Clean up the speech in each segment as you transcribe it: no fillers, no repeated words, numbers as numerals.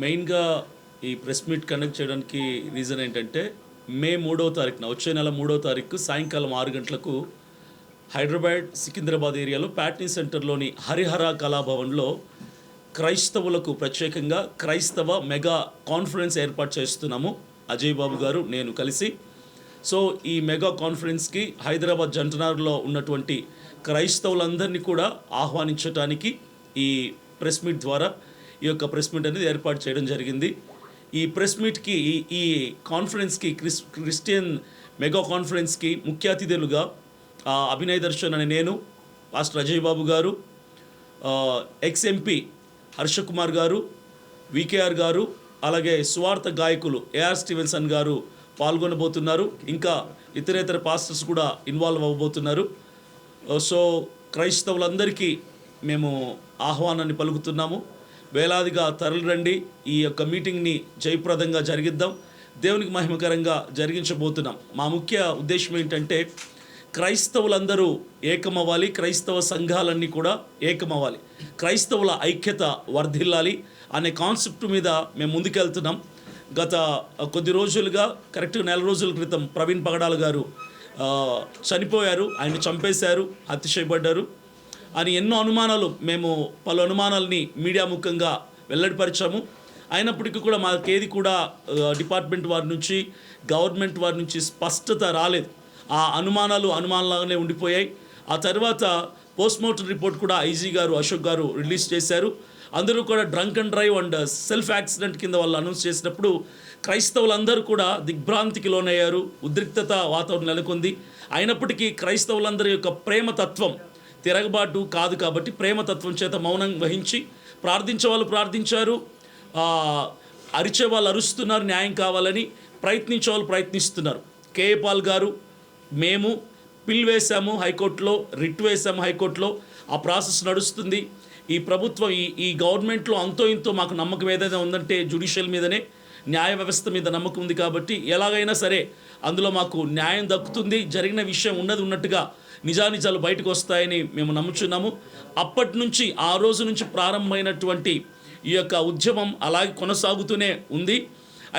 మెయిన్‌గా ఈ press meet conduct చేయడానికి రీజన్ ఏంటంటే, మే 3వ తారీఖున వచ్చే నెల 3వ తారీఖు సాయంకాలం 6 గంటలకు హైదరాబాద్, సికింద్రాబాద్ ఏరియాలో ప్యాట్నీ సెంటర్‌లోని హరిహర కళాభవన్‌లో క్రైస్తవులకు ప్రత్యేకంగా క్రైస్తవ మెగా కాన్ఫరెన్స్ ఏర్పాటు చేస్తున్నాము. అజయ్ బాబు గారు, నేను కలిసి. సో, ఈ మెగా కాన్ఫరెన్స్‌కి హైదరాబాద్ జంటనగర్‌లో ఉన్నటువంటి క్రైస్తవులందరినీ కూడా ఆహ్వానించటానికి ఈ ప్రెస్ మీట్ ద్వారా ఈ యొక్క ప్రెస్ మీట్ అనేది ఏర్పాటు చేయడం జరిగింది. ఈ ప్రెస్ మీట్‌కి ఈ కాన్ఫరెన్స్‌కి క్రిస్టియన్ మెగా కాన్ఫరెన్స్‌కి ముఖ్య అతిథులుగా అభినయ్ దర్శన్ అనే నేను, పాస్టర్ అజయ్ బాబు గారు, ఎక్స్ ఎంపీ హర్ష కుమార్ గారు, వికేఆర్ గారు, అలాగే సువార్త గాయకులు ఏఆర్ స్టీవెన్సన్ గారు పాల్గొనబోతున్నారు. ఇంకా ఇతరేతర పాస్టర్స్ కూడా ఇన్వాల్వ్ అవ్వబోతున్నారు. సో, క్రైస్తవులందరికీ మేము ఆహ్వానాన్ని పలుకుతున్నాము. వేలాదిగా తరలిరండి. ఈ యొక్క మీటింగ్ని జయప్రదంగా జరిగిద్దాం. దేవునికి మహిమకరంగా జరిగించబోతున్నాం. మా ముఖ్య ఉద్దేశం ఏంటంటే, క్రైస్తవులందరూ ఏకమవ్వాలి, క్రైస్తవ సంఘాలన్నీ కూడా ఏకమవ్వాలి, క్రైస్తవుల ఐక్యత వర్ధిల్లాలి అనే కాన్సెప్ట్ మీద మేము ముందుకెళ్తున్నాం. గత కొద్ది రోజులుగా, కరెక్ట్గా నెల రోజుల క్రితం ప్రవీణ్ పగడాల గారు చనిపోయారు. ఆయన చంపేశారు, హత్య చేయబడ్డారు అని ఎన్నో అనుమానాలు, మేము పలు అనుమానాలని మీడియా ముఖంగా వెల్లడిపరిచాము. అయినప్పటికీ కూడా మాకేది కూడా డిపార్ట్మెంట్ వారి నుంచి, గవర్నమెంట్ వారి నుంచి స్పష్టత రాలేదు. ఆ అనుమానాలుగానే ఉండిపోయాయి. ఆ తర్వాత పోస్ట్మార్టం రిపోర్ట్ కూడా ఐజీ గారు, అశోక్ గారు రిలీజ్ చేశారు. అందరూ కూడా drunk and drive and self accident కింద వాళ్ళు అనౌన్స్ చేసినప్పుడు క్రైస్తవులందరూ కూడా దిగ్భ్రాంతికి లోనయ్యారు. ఉద్రిక్తత వాతావరణం నెలకొంది. అయినప్పటికీ క్రైస్తవులందరి యొక్క ప్రేమతత్వం తిరగబాటు కాదు కాబట్టి ప్రేమతత్వం చేత మౌనం వహించి ప్రార్థించే వాళ్ళు ప్రార్థించారు, అరిచే వాళ్ళు అరుస్తున్నారు, న్యాయం కావాలని ప్రయత్నించే వాళ్ళు ప్రయత్నిస్తున్నారు. కేఏ పాల్ గారు, మేము పిల్ వేశాము హైకోర్టులో, రిట్ వేశాము హైకోర్టులో. ఆ ప్రాసెస్ నడుస్తుంది. ఈ ప్రభుత్వం, ఈ గవర్నమెంట్లో అంతో ఇంతో మాకు నమ్మకం ఏదైనా ఉందంటే జ్యుడిషియల్ మీదనే, న్యాయ వ్యవస్థ మీద నమ్మకం ఉంది కాబట్టి ఎలాగైనా సరే అందులో మాకు న్యాయం దక్కుతుంది. జరిగిన విషయం ఉన్నట్టుగా నిజానిజాలు బయటకు వస్తాయని మేము నమ్ముచున్నాము. అప్పటి నుంచి, ఆ రోజు నుంచి ప్రారంభమైనటువంటి ఈ యొక్క ఉద్యమం అలాగే కొనసాగుతూనే ఉంది.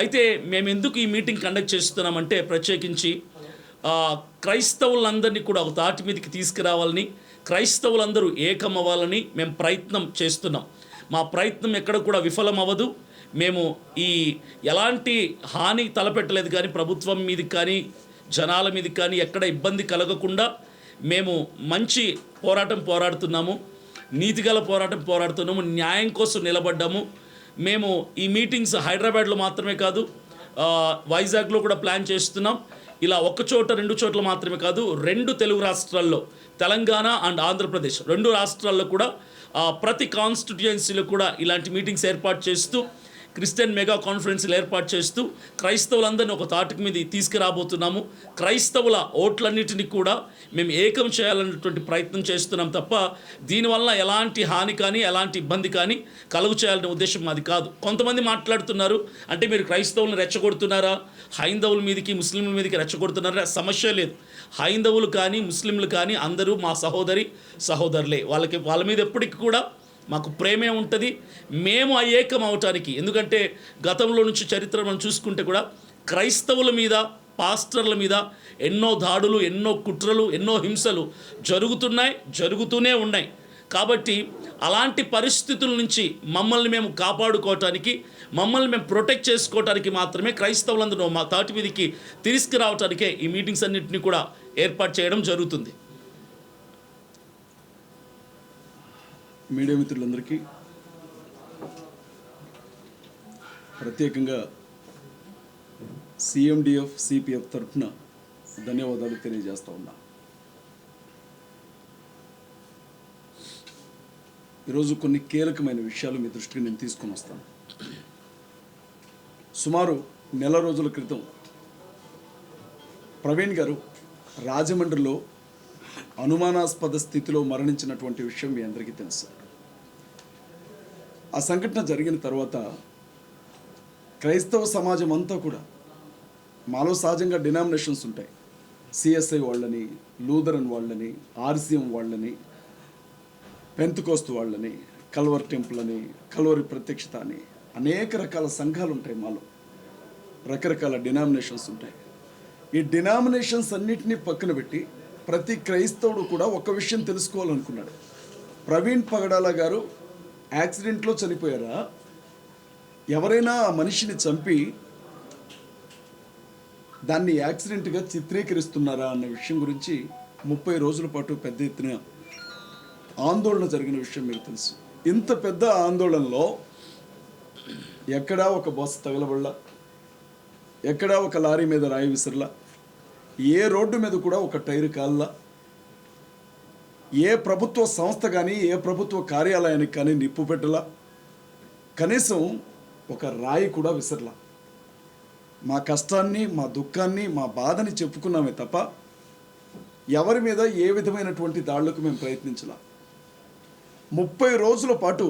అయితే మేము ఎందుకు ఈ మీటింగ్ కండక్ట్ చేస్తున్నామంటే, ప్రత్యేకించి క్రైస్తవులందరినీ కూడా ఒక తాటి మీదకి తీసుకురావాలని, క్రైస్తవులందరూ ఏకమవ్వాలని మేము ప్రయత్నం చేస్తున్నాం. మా ప్రయత్నం ఎక్కడ కూడా విఫలం అవ్వదు. మేము ఎలాంటి హాని తలపెట్టలేదు, కానీ ప్రభుత్వం మీదకి కానీ జనాల మీదకి కానీ ఎక్కడ ఇబ్బంది కలగకుండా మేము మంచి పోరాడుతున్నాము, నీతిగల పోరాడుతున్నాము, న్యాయం కోసం నిలబడ్డాము. మేము ఈ మీటింగ్స్ హైదరాబాద్లో మాత్రమే కాదు, వైజాగ్లో కూడా ప్లాన్ చేస్తున్నాం. ఇలా ఒక చోట, 2 చోట్ల మాత్రమే కాదు, 2 తెలుగు రాష్ట్రాల్లో, తెలంగాణ అండ్ ఆంధ్రప్రదేశ్ 2 రాష్ట్రాల్లో కూడా ప్రతి కాన్స్టిట్యుయెన్సీలో కూడా ఇలాంటి మీటింగ్స్ ఏర్పాటు చేస్తూ, క్రిస్టియన్ మెగా కాన్ఫరెన్స్లు ఏర్పాటు చేస్తూ క్రైస్తవులందరినీ ఒక తాటికి మీద తీసుకురాబోతున్నాము. క్రైస్తవుల ఓట్లన్నిటినీ కూడా మేము ఏకం చేయాలన్నటువంటి ప్రయత్నం చేస్తున్నాం తప్ప దీనివల్ల ఎలాంటి హాని కానీ ఎలాంటి ఇబ్బంది కానీ కలుగు చేయాలనే ఉద్దేశం మాది కాదు. కొంతమంది మాట్లాడుతున్నారు, అంటే మీరు క్రైస్తవులను రెచ్చగొడుతున్నారా, హైందవుల మీదకి ముస్లింల మీదకి రెచ్చగొడుతున్నారా? సమస్య లేదు. హైందవులు కానీ ముస్లింలు కానీ అందరూ మా సహోదరులే. వాళ్ళ మీద ఎప్పటికీ కూడా మాకు ప్రేమే ఉంటుంది. మేము ఏకం అవటానికి, ఎందుకంటే గతంలో నుంచి చరిత్ర మనం చూసుకుంటే కూడా క్రైస్తవుల మీద, పాస్టర్ల మీద ఎన్నో దాడులు, ఎన్నో కుట్రలు, ఎన్నో హింసలు జరుగుతూనే ఉన్నాయి. కాబట్టి అలాంటి పరిస్థితుల నుంచి మమ్మల్ని మేము కాపాడుకోవటానికి, మమ్మల్ని మేము ప్రొటెక్ట్ చేసుకోవటానికి మాత్రమే క్రైస్తవులందరూ మా తాటి మీదకి తీసుకురావటానికే ఈ మీటింగ్స్ అన్నింటినీ కూడా ఏర్పాటు చేయడం జరుగుతుంది. మీడియా మిత్రులందరికీ ప్రత్యేకంగా సిఎండిఎఫ్ సిపిఎఫ్ తరఫున ధన్యవాదాలు తెలియజేస్తూ ఉన్నా. ఈరోజు కొన్ని కీలకమైన విషయాలు మీ దృష్టికి నేను తీసుకొని వస్తాను. సుమారు నెల రోజుల క్రితం ప్రవీణ్ గారు రాజమండ్రిలో అనుమానాస్పద స్థితిలో మరణించినటువంటి విషయం మీ అందరికీ తెలుసు. ఆ సంఘటన జరిగిన తర్వాత క్రైస్తవ సమాజం అంతా కూడా, మాలో సహజంగా డినామినేషన్స్ ఉంటాయి, సిఎస్ఐ వాళ్ళని, లూథరన్ వాళ్ళని, ఆర్సిఎం వాళ్ళని, పెంతెకోస్తు వాళ్ళని, కల్వర్ టెంపుల్ అని, కల్వరి ప్రత్యక్షత అని అనేక రకాల సంఘాలు ఉంటాయి మాలో, రకరకాల డినామినేషన్స్ ఉంటాయి. ఈ డినామినేషన్స్ అన్నిటినీ పక్కన పెట్టి ప్రతి క్రైస్తవుడు కూడా ఒక విషయం తెలుసుకోవాలనుకున్నాడు. ప్రవీణ్ పగడాల గారు యాక్సిడెంట్లో చనిపోయారా, ఎవరైనా ఆ మనిషిని చంపి దాన్ని యాక్సిడెంట్గా చిత్రీకరిస్తున్నారా అన్న విషయం గురించి 30 రోజుల పాటు పెద్ద ఎత్తున ఆందోళన జరిగిన విషయం మీకు తెలుసు. ఇంత పెద్ద ఆందోళనలో ఎక్కడా ఒక బస్సు తగలబడలా, ఎక్కడా ఒక లారీ మీద రాయి విసిరలా, ఏ రోడ్డు మీద కూడా ఒక టైరు కాల్లా, ఏ ప్రభుత్వ సంస్థ కానీ ఏ ప్రభుత్వ కార్యాలయానికి కానీ నిప్పు పెట్టలా, కనీసం ఒక రాయి కూడా విసరలా. మా కష్టాన్ని, మా దుఃఖాన్ని, మా బాధని చెప్పుకున్నామే తప్ప ఎవరి మీద ఏ విధమైనటువంటి దాడులకు మేము ప్రయత్నించలా. 30 రోజుల పాటు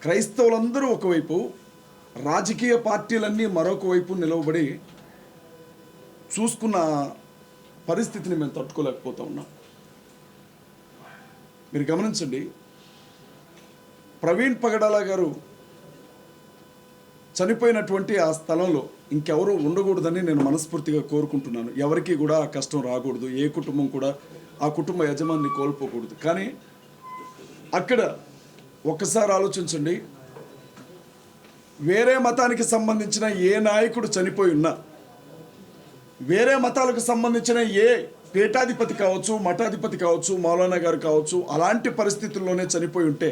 క్రైస్తవులందరూ ఒకవైపు, రాజకీయ పార్టీలన్నీ మరొక వైపు నిలవబడి చూసుకున్న పరిస్థితిని మేము తట్టుకోలేకపోతా ఉన్నాం. మీరు గమనించండి, ప్రవీణ్ పగడాల గారు చనిపోయినటువంటి ఆ స్థలంలో ఇంకెవరూ ఉండకూడదని నేను మనస్ఫూర్తిగా కోరుకుంటున్నాను. ఎవరికి కూడా ఆ కష్టం రాకూడదు, ఏ కుటుంబం కూడా ఆ కుటుంబ యజమాని కోల్పోకూడదు. కానీ అక్కడ ఒక్కసారి ఆలోచించండి, వేరే మతానికి సంబంధించిన ఏ నాయకుడు చనిపోయి ఉన్నా, వేరే మతాలకు సంబంధించిన ఏ పీఠాధిపతి కావచ్చు, మఠాధిపతి కావచ్చు, మౌలానా గారు కావచ్చు, అలాంటి పరిస్థితుల్లోనే చనిపోయి ఉంటే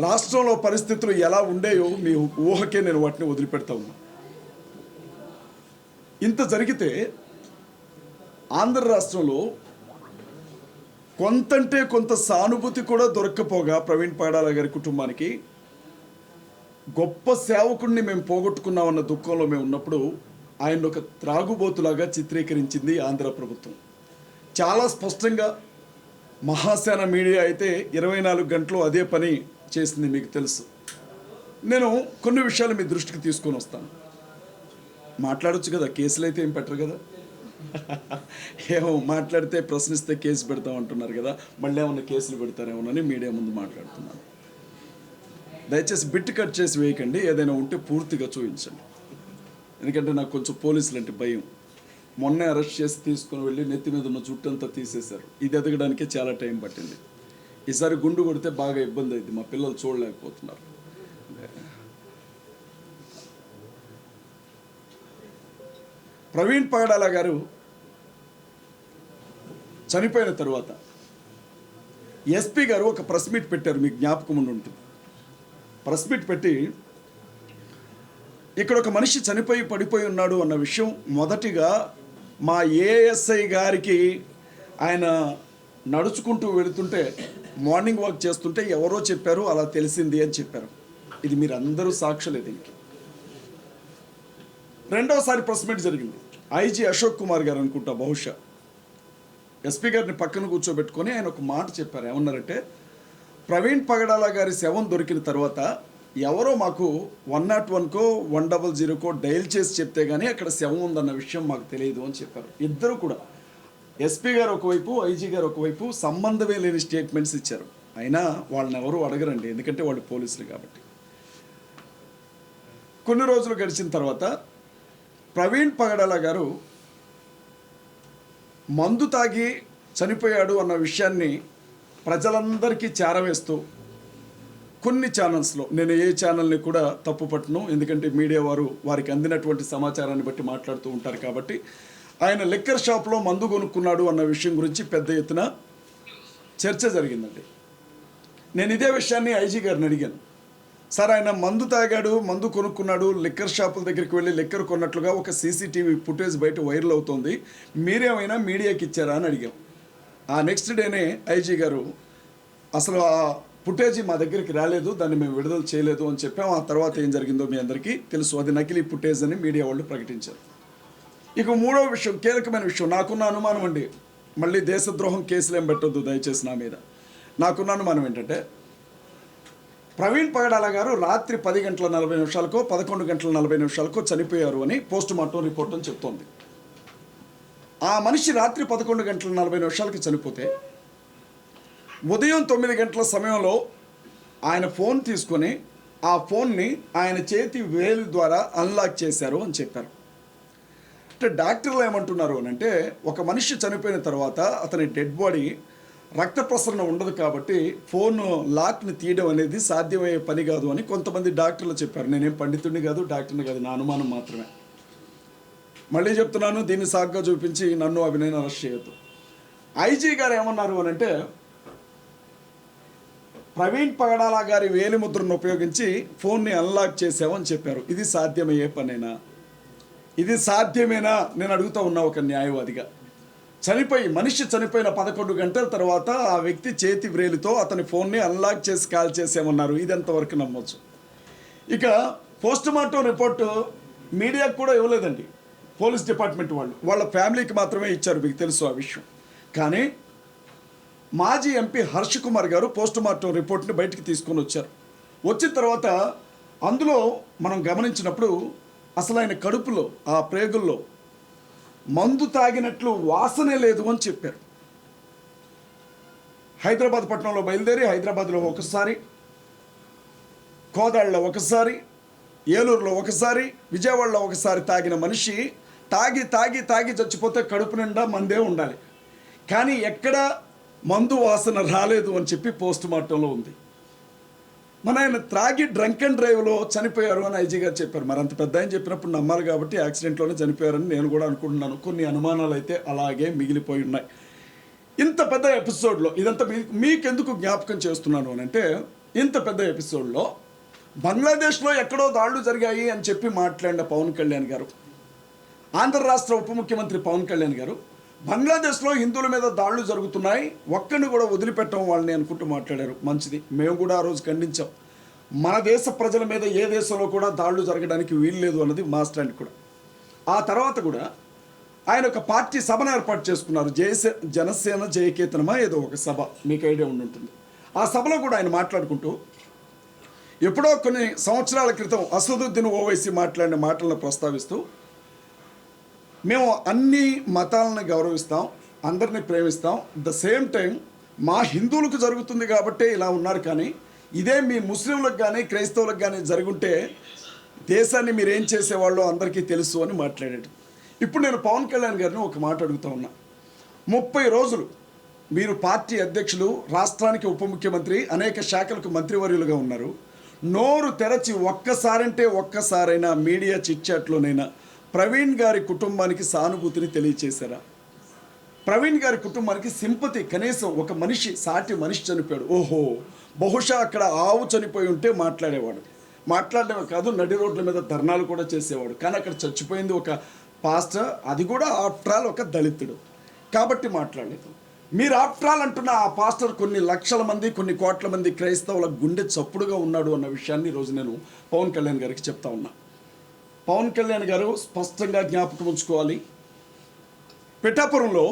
రాష్ట్రంలో పరిస్థితులు ఎలా ఉండేయో మీ ఊహకే నేను వాటిని వదిలిపెడతా ఉన్నా. ఇంత జరిగితే ఆంధ్ర రాష్ట్రంలో కొంతంటే కొంత సానుభూతి కూడా దొరక్కపోగా ప్రవీణ్ పగడాల గారి కుటుంబానికి గొప్ప సేవకుడిని మేము పోగొట్టుకున్నామన్న దుఃఖంలో మేము ఉన్నప్పుడు ఆయన ఒక త్రాగుబోతులాగా చిత్రీకరించింది ఆంధ్ర ప్రభుత్వం. చాలా స్పష్టంగా మహాసేన మీడియా అయితే 24 గంటలు అదే పని చేసింది, మీకు తెలుసు. నేను కొన్ని విషయాలు మీ దృష్టికి తీసుకొని వస్తాను. మాట్లాడొచ్చు కదా, కేసులు అయితే ఏం పెట్టరు కదా. ఏమో మాట్లాడితే ప్రశ్నిస్తే కేసు పెడతాం అంటున్నారు కదా, మళ్ళీ ఏమన్నా కేసులు పెడతారేమోనని మీడియా ముందు మాట్లాడుతున్నాను. దయచేసి బిట్ కట్ చేసి వేయకండి, ఏదైనా ఉంటే పూర్తిగా చూపించండి. ఎందుకంటే నాకు కొంచెం పోలీసులు అంటే భయం. మొన్నే అరెస్ట్ చేసి తీసుకొని వెళ్ళి నెత్తి మీద ఉన్న జుట్టంతా తీసేశారు. ఇది ఎదగడానికే చాలా టైం పట్టింది. ఈసారి గుండు కొడితే బాగా ఇబ్బంది అయింది, మా పిల్లలు చూడలేకపోతున్నారు. ప్రవీణ్ పగడాల గారు చనిపోయిన తరువాత ఎస్పీ గారు ఒక ప్రెస్ మీట్ పెట్టారు, మీకు జ్ఞాపకం ఉండి ఉంటుంది. ప్రెస్ మీట్ పెట్టి ఇక్కడ ఒక మనిషి చనిపోయి పడిపోయి ఉన్నాడు అన్న విషయం మొదటిగా మా ఏఎస్ఐ గారికి ఆయన నడుచుకుంటూ వెళుతుంటే, మార్నింగ్ వాక్ చేస్తుంటే ఎవరో చెప్పారు, అలా తెలిసింది అని చెప్పారు. ఇది మీరు అందరూ సాక్షులే దీనికి. రెండవసారి ప్రెస్ మీట్ జరిగింది. ఐజీ అశోక్ కుమార్ గారు అనుకుంటా, బహుశా ఎస్పీ గారిని పక్కన కూర్చోబెట్టుకొని ఆయన ఒక మాట చెప్పారు. ఏమన్నారంటే, ప్రవీణ్ పగడాల గారి శవం దొరికిన తర్వాత ఎవరో మాకు 101కో 100కో డైల్ చేసి చెప్తే కానీ అక్కడ శవం ఉందన్న విషయం మాకు తెలియదు అని చెప్పారు. ఇద్దరు కూడా, ఎస్పీ గారు ఒకవైపు, ఐజీ గారు ఒకవైపు సంబంధమే లేని స్టేట్మెంట్స్ ఇచ్చారు. అయినా వాళ్ళని ఎవరు అడగరండి, ఎందుకంటే వాళ్ళు పోలీసులు కాబట్టి. కొన్ని రోజులు గడిచిన తర్వాత ప్రవీణ్ పగడాల గారు మందు తాగి చనిపోయాడు అన్న విషయాన్ని ప్రజలందరికీ చేరవేస్తూ కొన్ని ఛానల్స్లో, నేను ఏ ఛానల్ని కూడా తప్పు పట్టను, ఎందుకంటే మీడియా వారు వారికి అందినటువంటి సమాచారాన్ని బట్టి మాట్లాడుతూ ఉంటారు కాబట్టి, ఆయన లిక్కర్ షాప్లో మందు కొనుక్కున్నాడు అన్న విషయం గురించి పెద్ద ఎత్తున చర్చ జరిగిందండి. నేను ఇదే విషయాన్ని ఐజీ గారిని అడిగాను. సార్, ఆయన మందు తాగాడు, మందు కొనుక్కున్నాడు, లిక్కర్ షాపుల దగ్గరికి వెళ్ళి లిక్కర్ కొన్నట్లుగా ఒక సీసీటీవీ ఫుటేజ్ బయట వైరల్ అవుతోంది, మీరేమైనా మీడియాకి ఇచ్చారా అని అడిగాం. ఆ నెక్స్ట్ డేనే ఐజీ గారు, అసలు ఆ ఫుటేజీ మా దగ్గరికి రాలేదు, దాన్ని మేము విడుదల చేయలేదు అని చెప్పాం. ఆ తర్వాత ఏం జరిగిందో మీ అందరికీ తెలుసు, అది నకిలీ ఫుటేజ్ అని మీడియా వాళ్ళు ప్రకటించారు. ఇక మూడవ విషయం, కీలకమైన విషయం, నాకున్న అనుమానం అండి, మళ్ళీ దేశద్రోహం కేసులు ఏం పెట్టొద్దు దయచేసి నా మీద. నాకున్న అనుమానం ఏంటంటే, ప్రవీణ్ పగడాల గారు రాత్రి 10:40 11:40 చనిపోయారు అని పోస్ట్ మార్టం రిపోర్ట్ అని చెప్తోంది. ఆ మనిషి రాత్రి 11:40 చనిపోతే ఉదయం 9 గంటల సమయంలో ఆయన ఫోన్ తీసుకొని ఆ ఫోన్ని ఆయన చేతి వేలు ద్వారా అన్లాక్ చేశారు అని చెప్పారు. అంటే డాక్టర్లు ఏమంటున్నారు అని అంటే, ఒక మనిషి చనిపోయిన తర్వాత అతని డెడ్ బాడీ రక్త ప్రసరణ ఉండదు కాబట్టి ఫోన్ లాక్ని తీయడం అనేది సాధ్యమయ్యే పని కాదు అని కొంతమంది డాక్టర్లు చెప్పారు. నేనేం పండితుడిని కాదు, డాక్టర్ని కాదు, నా అనుమానం మాత్రమే. మళ్ళీ చెప్తున్నాను, దీన్ని సాగ్గా చూపించి నన్ను అభినయన అరెస్ట్ చేయొద్దు. ఐజీ గారు ఏమన్నారు అని అంటే, ప్రవీణ్ పగడాల గారి వేలిముద్రను ఉపయోగించి ఫోన్ని అన్లాక్ చేసామని చెప్పారు. ఇది సాధ్యమయ్యే పనేనా? ఇది సాధ్యమేనా నేను అడుగుతూ ఉన్నా ఒక న్యాయవాదిగా. మనిషి చనిపోయిన 11 గంటల తర్వాత ఆ వ్యక్తి చేతి వ్రేలితో అతని ఫోన్ని అన్లాక్ చేసి కాల్ చేసామన్నారు. ఇది ఎంతవరకు నమ్మొచ్చు? ఇక పోస్ట్ మార్టం రిపోర్టు మీడియాకు కూడా ఇవ్వలేదండి. పోలీస్ డిపార్ట్మెంట్ వాళ్ళ ఫ్యామిలీకి మాత్రమే ఇచ్చారు, మీకు తెలుసు ఆ విషయం. కానీ మాజీ ఎంపీ హర్ష్ కుమార్ గారు పోస్ట్ మార్టం రిపోర్ట్ని బయటికి తీసుకొని వచ్చారు. వచ్చిన తర్వాత అందులో మనం గమనించినప్పుడు అసలు ఆయన కడుపులో, ఆ ప్రేగుల్లో మందు తాగినట్లు వాసనే లేదు అని చెప్పారు. హైదరాబాద్ పట్టణంలో బయలుదేరి హైదరాబాద్లో ఒకసారి, కోదాళ్ళలో ఒకసారి, ఏలూరులో ఒకసారి, విజయవాడలో ఒకసారి తాగిన మనిషి తాగి తాగి తాగి చచ్చిపోతే కడుపు నిండా మందే ఉండాలి, కానీ ఎక్కడ మందు వాసన రాలేదు అని చెప్పి పోస్ట్ మార్టంలో ఉంది. మన ఆయన త్రాగి డ్రంక్ అండ్ డ్రైవ్లో చనిపోయారు అని ఐజీ గారు చెప్పారు. మరి అంత పెద్ద ఆయన చెప్పినప్పుడు నమ్మాలి కాబట్టి యాక్సిడెంట్లోనే చనిపోయారని నేను కూడా అనుకుంటున్నాను. కొన్ని అనుమానాలు అయితే అలాగే మిగిలిపోయి ఉన్నాయి. ఇంత పెద్ద ఎపిసోడ్లో ఇదంతా మీకెందుకు జ్ఞాపకం చేస్తున్నాను అని అంటే, ఇంత పెద్ద ఎపిసోడ్లో బంగ్లాదేశ్లో ఎక్కడో దాడులు జరిగాయి అని చెప్పి మాట్లాడిన పవన్ కళ్యాణ్ గారు, ఆంధ్ర రాష్ట్ర ఉప ముఖ్యమంత్రి పవన్ కళ్యాణ్ గారు, బంగ్లాదేశ్లో హిందువుల మీద దాడులు జరుగుతున్నాయి, ఒక్కడిని కూడా వదిలిపెట్టం వాళ్ళని అనుకుంటూ మాట్లాడారు. మంచిది, మేము కూడా ఆ రోజు ఖండించాం. మన దేశ ప్రజల మీద ఏ దేశంలో కూడా దాడులు జరగడానికి వీలు లేదు అన్నది మా స్టాండ్ కూడా. ఆ తర్వాత కూడా ఆయన ఒక పార్టీ సభను ఏర్పాటు చేసుకున్నారు, జనసేన జయకేతనమా ఏదో ఒక సభ, మీకు ఐడియా ఉండి ఉంటుంది. ఆ సభలో కూడా ఆయన మాట్లాడుకుంటూ ఎప్పుడో కొన్ని సంవత్సరాల క్రితం అసదుద్దీన్ ఓవైసీ మాట్లాడిన మాటలను ప్రస్తావిస్తూ, మేము అన్ని మతాలను గౌరవిస్తాం, అందరినీ ప్రేమిస్తాం, ద సేమ్ టైం మా హిందువులకు జరుగుతుంది కాబట్టే ఇలా ఉన్నారు, కానీ ఇదే మీ ముస్లింలకు కానీ క్రైస్తవులకు కానీ జరుగుంటే దేశాన్ని మీరు ఏం చేసేవాళ్ళో అందరికీ తెలుసు అని మాట్లాడాడు. ఇప్పుడు నేను పవన్ కళ్యాణ్ గారిని ఒక మాట అడుగుతా ఉన్నా. 30 రోజులు మీరు పార్టీ అధ్యక్షులు, రాష్ట్రానికి ఉప ముఖ్యమంత్రి, అనేక శాఖలకు మంత్రివర్యులుగా ఉన్నారు. నోరు తెరచి ఒక్కసారంటే ఒక్కసారైనా మీడియా చిట్చాట్లోనైనా ప్రవీణ్ గారి కుటుంబానికి సానుభూతిని తెలియచేశారా? ప్రవీణ్ గారి కుటుంబానికి సింపతి, కనీసం ఒక మనిషి, సాటి మనిషి చనిపోయాడు, ఓహో బహుశా అక్కడ ఆవు చనిపోయి ఉంటే మాట్లాడేవాడు. మాట్లాడడమే కాదు, నడి రోడ్ల మీద ధర్నాలు కూడా చేసేవాడు. కానీ అక్కడ చచ్చిపోయింది ఒక పాస్టర్, అది కూడా ఆఫ్టర్ ఆల్ ఒక దళితుడు కాబట్టి మాట్లాడలేదు. మీరు ఆఫ్టర్ ఆల్ అంటున్న ఆ పాస్టర్ కొన్ని లక్షల మంది, కొన్ని కోట్ల మంది క్రైస్తవుల గుండె చప్పుడుగా ఉన్నాడు అన్న విషయాన్ని ఈరోజు నేను పవన్ కళ్యాణ్ గారికి చెప్తా ఉన్నా. పవన్ కళ్యాణ్ గారు స్పష్టంగా జ్ఞాపకం ఉంచుకోవాలి. పిఠాపురంలో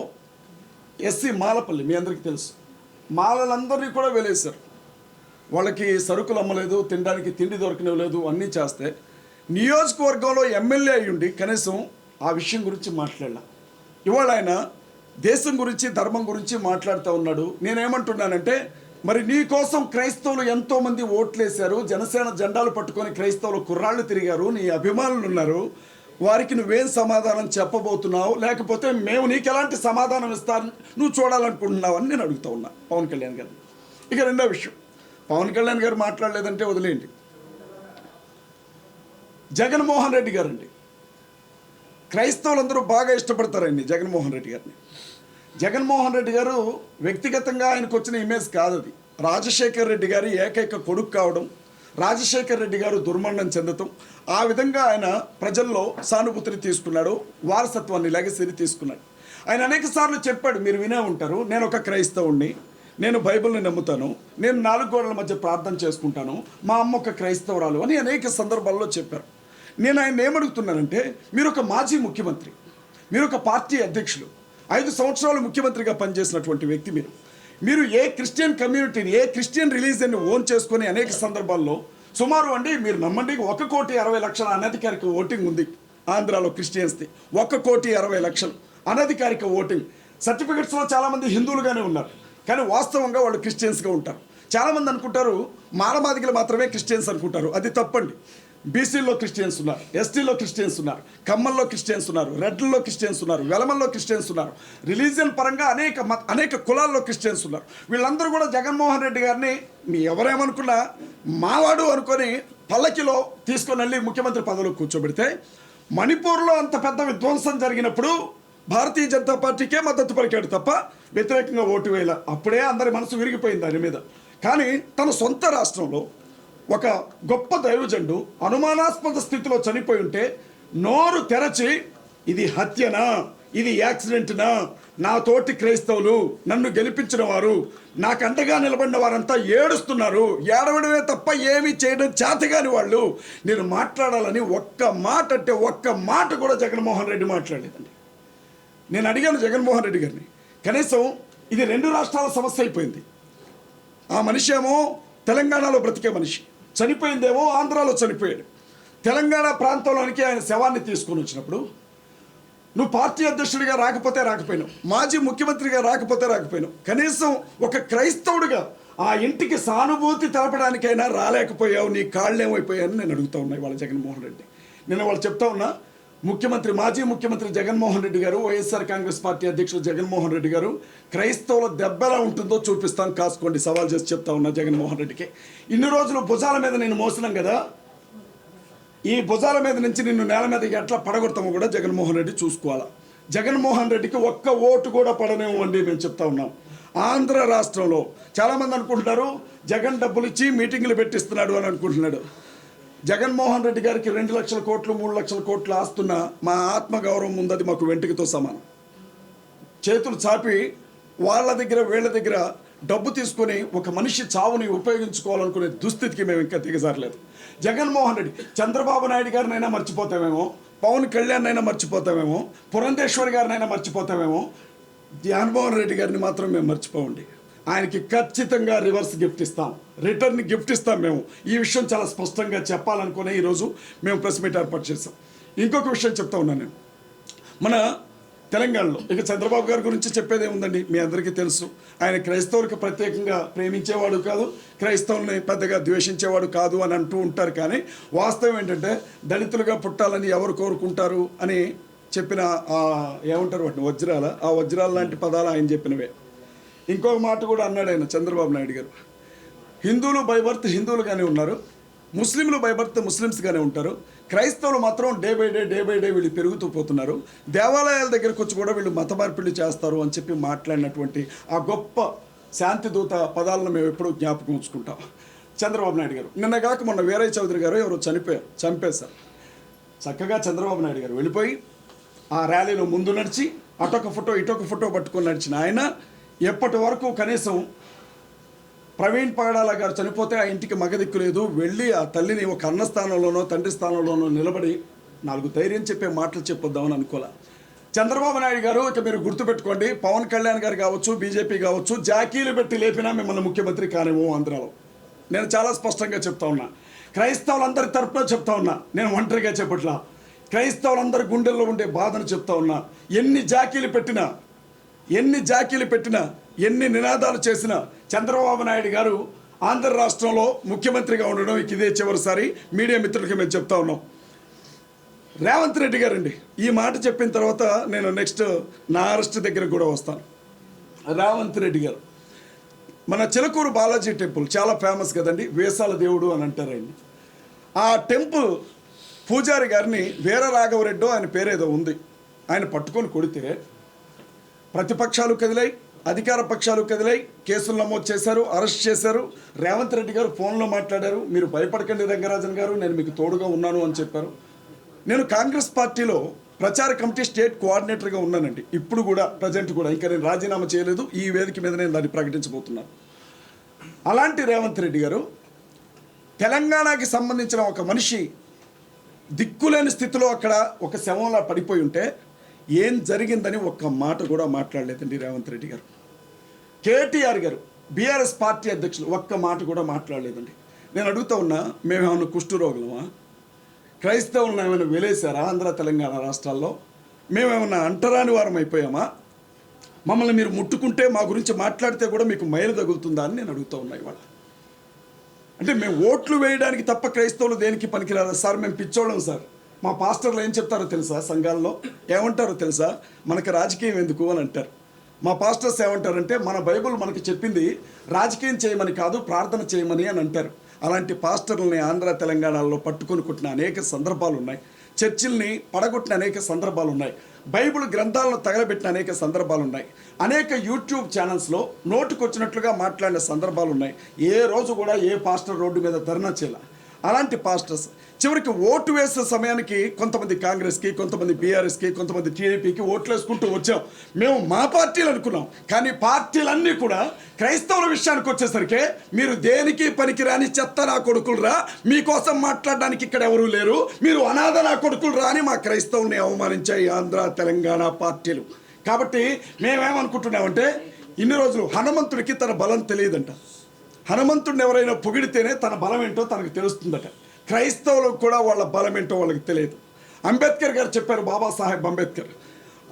ఎస్సీ మాలపల్లి, మీ అందరికీ తెలుసు, మాలలందరినీ కూడా వెలేశారు. వాళ్ళకి సరుకులు అమ్మలేదు, తినడానికి తిండి దొరకనివ్వలేదు, అన్నీ చేస్తే నియోజకవర్గంలో ఎమ్మెల్యే అయ్యుండి కనీసం ఆ విషయం గురించి మాట్లాడాల. ఇవాళ ఆయన దేశం గురించి, ధర్మం గురించి మాట్లాడుతూ ఉన్నాడు. నేనేమంటున్నానంటే, మరి నీ కోసం క్రైస్తవులు ఎంతోమంది ఓట్లేశారు, జనసేన జెండాలు పట్టుకొని క్రైస్తవులు కుర్రాళ్ళు తిరిగారు, నీ అభిమానులు ఉన్నారు, వారికి నువ్వేం సమాధానం చెప్పబోతున్నావు, లేకపోతే మేము నీకు ఎలాంటి సమాధానం ఇస్తాను నువ్వు చూడాలనుకుంటున్నావు అని నేను అడుగుతూ ఉన్నా పవన్ కళ్యాణ్ గారు. ఇక రెండో విషయం, పవన్ కళ్యాణ్ గారు మాట్లాడలేదంటే వదిలేయండి. జగన్మోహన్ రెడ్డి గారండి, క్రైస్తవులందరూ బాగా ఇష్టపడతారండి జగన్మోహన్ రెడ్డి గారిని. జగన్మోహన్ రెడ్డి గారు వ్యక్తిగతంగా ఆయనకు వచ్చిన ఇమేజ్ కాదు అది. రాజశేఖర్ రెడ్డి గారి ఏకైక కొడుకు కావడం, రాజశేఖర్ రెడ్డి గారు దుర్మరణం చెందటం, ఆ విధంగా ఆయన ప్రజల్లో సానుభూతిని తీసుకున్నాడు, వారసత్వాన్ని, లెగసీని తీసుకున్నాడు. ఆయన అనేక సార్లు చెప్పాడు, మీరు వినే ఉంటారు, నేను ఒక క్రైస్తవుణ్ణి, నేను బైబిల్ని నమ్ముతాను, నేను 4 గోడల మధ్య ప్రార్థన చేసుకుంటాను, మా అమ్మ ఒక క్రైస్తవురాలు అని అనేక సందర్భాల్లో చెప్పారు. నేను ఆయన ఏమడుగుతున్నానంటే, మీరు ఒక మాజీ ముఖ్యమంత్రి, మీరు ఒక పార్టీ అధ్యక్షులు, 5 సంవత్సరాలు ముఖ్యమంత్రిగా పనిచేసినటువంటి వ్యక్తి మీరు ఏ క్రిస్టియన్ కమ్యూనిటీని, ఏ క్రిస్టియన్ రిలీజియన్ని ఓన్ చేసుకొని అనేక సందర్భాల్లో సుమారు అండి, మీరు నమ్మండి, 1,60,00,000 అనధికారిక ఓటింగ్ ఉంది ఆంధ్రాలో క్రిస్టియన్స్ది. 1,60,00,000 అనధికారిక ఓటింగ్. సర్టిఫికెట్స్లో చాలామంది హిందువులుగానే ఉన్నారు, కానీ వాస్తవంగా వాళ్ళు క్రిస్టియన్స్గా ఉంటారు. చాలామంది అనుకుంటారు మానవాదికులు మాత్రమే క్రిస్టియన్స్ అనుకుంటారు. అది తప్పండి. బీసీల్లో క్రిస్టియన్స్ ఉన్నారు, ఎస్టీలో క్రిస్టియన్స్ ఉన్నారు, కమ్మల్లో క్రిస్టియన్స్ ఉన్నారు, రెడ్లలో క్రిస్టియన్స్ ఉన్నారు, వెలమల్లో క్రిస్టియన్స్ ఉన్నారు, రిలీజియన్ పరంగా అనేక కులాల్లో క్రిస్టియన్స్ ఉన్నారు. వీళ్ళందరూ కూడా జగన్మోహన్ రెడ్డి గారిని మీ ఎవరేమనుకున్నా మావాడు అనుకొని పల్లకిలో తీసుకొని వెళ్ళి ముఖ్యమంత్రి పదవిలో కూర్చోబెడితే, మణిపూర్లో అంత పెద్ద విధ్వంసం జరిగినప్పుడు భారతీయ జనతా పార్టీకే మద్దతు పలికాడు తప్ప వ్యతిరేకంగా ఓటు వేయాల. అప్పుడే అందరి మనసు విరిగిపోయింది దాని మీద. కానీ తన సొంత రాష్ట్రంలో ఒక గొప్ప దైవజండు అనుమానాస్పద స్థితిలో చనిపోయి ఉంటే నోరు తెరచి ఇది హత్యనా, ఇది యాక్సిడెంట్నా, నా తోటి క్రైస్తవులు నన్ను గెలిపించిన వారు, నాకు అండగా నిలబడిన వారంతా ఏడుస్తున్నారు, ఏడవడమే తప్ప ఏమీ చేయడం చేతగాని వాళ్ళు, నేను మాట్లాడాలని ఒక్క మాట కూడా జగన్మోహన్ రెడ్డి మాట్లాడలేదండి. నేను అడిగాను జగన్మోహన్ రెడ్డి గారిని, కనీసం ఇది 2 రాష్ట్రాల సమస్య అయిపోయింది. ఆ మనిషి ఏమో తెలంగాణలో బ్రతికే మనిషి, చనిపోయిందేమో ఆంధ్రాలో చనిపోయాడు. తెలంగాణ ప్రాంతంలోనికి ఆయన శవాన్ని తీసుకొని వచ్చినప్పుడు నువ్వు పార్టీ అధ్యక్షుడిగా రాకపోయినావు, మాజీ ముఖ్యమంత్రిగా రాకపోయినావు, కనీసం ఒక క్రైస్తవుడిగా ఆ ఇంటికి సానుభూతి తెలపడానికైనా రాలేకపోయావు. నీ కాళ్ళేమైపోయాయని నేను అడుగుతా ఉన్నా ఇవాళ జగన్మోహన్ రెడ్డి. నేను వాళ్ళు చెప్తా ఉన్నా, మాజీ ముఖ్యమంత్రి జగన్మోహన్ రెడ్డి గారు, వైఎస్ఆర్ కాంగ్రెస్ పార్టీ అధ్యక్షుడు జగన్మోహన్ రెడ్డి గారు, క్రైస్తవుల దెబ్బ ఎలా ఉంటుందో చూపిస్తాను, కాసుకోండి, సవాల్ చేసి చెప్తా ఉన్నా జగన్మోహన్ రెడ్డికి. ఇన్ని రోజులు భుజాల మీద నేను మోసినాం కదా, ఈ భుజాల మీద నుంచి నిన్ను నేల మీదకి ఎట్లా పడగొడతామో కూడా జగన్మోహన్ రెడ్డి చూసుకోవాలా. జగన్మోహన్ రెడ్డికి ఒక్క ఓటు కూడా పడనేవ్వండి మేము చెప్తా ఉన్నాం. ఆంధ్ర రాష్ట్రంలో చాలామంది అనుకుంటున్నారు జగన్ డబ్బులు ఇచ్చి మీటింగులు పెట్టిస్తున్నాడు అని అనుకుంటున్నాడు. జగన్మోహన్ రెడ్డి గారికి 2 లక్షల కోట్లు 3 లక్షల కోట్లు ఆస్తున్న మా ఆత్మగౌరవం ఉందది మాకు వెంటికితో సమానం. చేతులు చాపి వాళ్ళ దగ్గర వీళ్ళ దగ్గర డబ్బు తీసుకొని ఒక మనిషి చావుని ఉపయోగించుకోవాలనుకునే దుస్థితికి మేము ఇంకా దిగజారలేదు. జగన్మోహన్ రెడ్డి చంద్రబాబు నాయుడు గారినైనా మర్చిపోతామేమో, పవన్ కళ్యాణ్ అయినా మర్చిపోతామేమో, పురంధేశ్వరి గారినైనా మర్చిపోతామేమో, జగన్మోహన్ రెడ్డి గారిని మాత్రం మేము మర్చిపోండి. ఆయనకి ఖచ్చితంగా రివర్స్ గిఫ్ట్ ఇస్తాం, రిటర్న్ గిఫ్ట్ ఇస్తాం. మేము ఈ విషయం చాలా స్పష్టంగా చెప్పాలనుకునే ఈరోజు మేము ప్రెస్ మీట్ ఏర్పాటు చేస్తాం. ఇంకొక విషయం చెప్తా ఉన్నాను నేను, మన తెలంగాణలో ఇక చంద్రబాబు గారి గురించి చెప్పేది ఏముందండి, మీ అందరికీ తెలుసు. ఆయన క్రైస్తవులకు ప్రత్యేకంగా ప్రేమించేవాడు కాదు, క్రైస్తవుల్ని పెద్దగా ద్వేషించేవాడు కాదు అని అంటూ ఉంటారు. కానీ వాస్తవం ఏంటంటే దళితులుగా పుట్టాలని ఎవరు కోరుకుంటారు అని చెప్పిన ఏమంటారు వాటిని, ఆ వజ్రాల లాంటి పదాలు ఆయన చెప్పినవే. ఇంకొక మాట కూడా అన్నాడు ఆయన, చంద్రబాబు నాయుడు గారు, హిందువులు బై బర్త్ హిందువులుగానే ఉన్నారు, ముస్లింలు బై బర్త్ ముస్లిమ్స్గానే ఉంటారు, క్రైస్తవులు మాత్రం డే బై డే వీళ్ళు పెరుగుతూ పోతున్నారు, దేవాలయాల దగ్గరకు వచ్చి కూడా వీళ్ళు మత మార్పిడి చేస్తారు అని చెప్పి మాట్లాడినటువంటి ఆ గొప్ప శాంతిదూత పదాలను మేము ఎప్పుడూ జ్ఞాపకం ఉంచుకుంటాం. చంద్రబాబు నాయుడు గారు నిన్నగాక మొన్న వీరయ్య చౌదరి గారు ఎవరు చంపేశారు. చక్కగా చంద్రబాబు నాయుడు గారు వెళ్ళిపోయి ఆ ర్యాలీలో ముందు నడిచి అటొక ఫోటో ఇటొక ఫోటో పట్టుకొని నడిచిన ఆయన ఎప్పటి వరకు కనీసం ప్రవీణ్ పగడాల గారు చనిపోతే ఆ ఇంటికి మగదిక్కు లేదు, వెళ్ళి ఆ తల్లిని ఒక అన్న స్థానంలోనో తండ్రి స్థానంలోనో నిలబడి 4 ధైర్యం చెప్పే మాటలు చెప్పొద్దామని అనుకోలే. చంద్రబాబు నాయుడు గారు ఇక మీరు గుర్తుపెట్టుకోండి, పవన్ కళ్యాణ్ గారు కావచ్చు, బీజేపీ కావచ్చు, జాకీలు పెట్టి లేపినా మిమ్మల్ని ముఖ్యమంత్రి కానేమో ఆంధ్రాలో. నేను చాలా స్పష్టంగా చెప్తా ఉన్నా, క్రైస్తవులందరి తరపున చెప్తా ఉన్నా, నేను ఒంటరిగా చెప్పట్లా, క్రైస్తవులందరి గుండెల్లో ఉండే బాధను చెప్తా ఉన్నా. ఎన్ని జాకీలు పెట్టినా ఎన్ని నినాదాలు చేసినా చంద్రబాబు నాయుడు గారు ఆంధ్ర రాష్ట్రంలో ముఖ్యమంత్రిగా ఉండడం ఇదే చివరిసారి. మీడియా మిత్రులకి మేము చెప్తా ఉన్నాం. రేవంత్ రెడ్డి గారండి ఈ మాట చెప్పిన తర్వాత నేను నెక్స్ట్ నా అరెస్ట్ దగ్గర కూడా వస్తాను. రేవంత్ రెడ్డి గారు మన చిలకూరు బాలాజీ టెంపుల్ చాలా ఫేమస్ కదండి, వేసాల దేవుడు అని అంటారు ఆయన్ని. ఆ టెంపుల్ పూజారి గారిని వీర రాఘవరెడ్డో ఆయన పేరేదో ఉంది, ఆయన పట్టుకొని కొడితే ప్రతిపక్షాలు కదిలాయి, అధికార పక్షాలు కదిలాయి, కేసులు నమోదు చేశారు, అరెస్ట్ చేశారు. రేవంత్ రెడ్డి గారు ఫోన్లో మాట్లాడారు, మీరు భయపడకండి రంగరాజన్ గారు, నేను మీకు తోడుగా ఉన్నాను అని చెప్పారు. నేను కాంగ్రెస్ పార్టీలో ప్రచార కమిటీ స్టేట్ కోఆర్డినేటర్గా ఉన్నానండి, ఇప్పుడు కూడా ప్రజెంట్ కూడా. ఇంకా నేను రాజీనామా చేయలేదు, ఈ వేదిక మీద నేను దాన్ని ప్రకటించబోతున్నాను. అలాంటి రేవంత్ రెడ్డి గారు తెలంగాణకి సంబంధించిన ఒక మనిషి దిక్కులేని స్థితిలో అక్కడ ఒక శవంలా పడిపోయి ఉంటే ఏం జరిగిందని ఒక్క మాట కూడా మాట్లాడలేదండి రేవంత్ రెడ్డి గారు. కేటీఆర్ గారు బీఆర్ఎస్ పార్టీ అధ్యక్షులు ఒక్క మాట కూడా మాట్లాడలేదండి. నేను అడుగుతా ఉన్నా, మేమేమన్నా కుష్ఠరోగులమా? క్రైస్తవులను ఏమైనా వెలేసారా ఆంధ్ర తెలంగాణ రాష్ట్రాల్లో? మేమేమన్నా అంటరాని వారం అయిపోయామా? మమ్మల్ని మీరు ముట్టుకుంటే మా గురించి మాట్లాడితే కూడా మీకు మైలు తగులుతుందా అని నేను అడుగుతూ ఉన్నా ఇవాళ. అంటే మేము ఓట్లు వేయడానికి తప్ప క్రైస్తవులు దేనికి పనికిరాదు సార్, మేము పిచ్చోళ్ళం సార్. మా పాస్టర్లు ఏం చెప్తారో తెలుసా, సంఘాల్లో ఏమంటారో తెలుసా, మనకి రాజకీయం ఎందుకు అని అంటారు. మా పాస్టర్స్ ఏమంటారంటే మన బైబిల్ మనకి చెప్పింది రాజకీయం చేయమని కాదు, ప్రార్థన చేయమని అని అంటారు. అలాంటి పాస్టర్లని ఆంధ్ర తెలంగాణలో పట్టుకొని కొట్టిన అనేక సందర్భాలు ఉన్నాయి. చర్చిల్ని పడగొట్టిన అనేక సందర్భాలు ఉన్నాయి. బైబిల్ గ్రంథాలను తగలబెట్టిన అనేక సందర్భాలు ఉన్నాయి. అనేక యూట్యూబ్ ఛానల్స్లో నోటుకొచ్చినట్లుగా మాట్లాడిన సందర్భాలు ఉన్నాయి. ఏ రోజు కూడా ఏ పాస్టర్ రోడ్డు మీద ధర్నా చేయాల. అలాంటి పాస్టర్స్ చివరికి ఓటు వేసే సమయానికి కొంతమంది కాంగ్రెస్కి, కొంతమంది బీఆర్ఎస్కి, కొంతమంది టీడీపీకి ఓట్లు వేసుకుంటూ వచ్చాం. మేము మా పార్టీలు అనుకున్నాం, కానీ పార్టీలన్నీ కూడా క్రైస్తవుల విషయానికి వచ్చేసరికి మీరు దేనికి పనికిరాని చెత్త నా కొడుకులు రా, మీకోసం మాట్లాడడానికి ఇక్కడ ఎవరూ లేరు, మీరు అనాథ నా కొడుకులు రా అని మా క్రైస్తవుల్ని అవమానించాయి ఆంధ్ర తెలంగాణ పార్టీలు. కాబట్టి మేమేమనుకుంటున్నామంటే ఇన్ని రోజులు హనుమంతుడికి తన బలం తెలియదంట. హనుమంతుడిని ఎవరైనా పొగిడితేనే తన బలం ఏంటో తనకు తెలుస్తుందట. క్రైస్తవులకు కూడా వాళ్ళ బలం ఏంటో వాళ్ళకి తెలియదు. అంబేద్కర్ గారు చెప్పారు, బాబాసాహెబ్ అంబేద్కర్,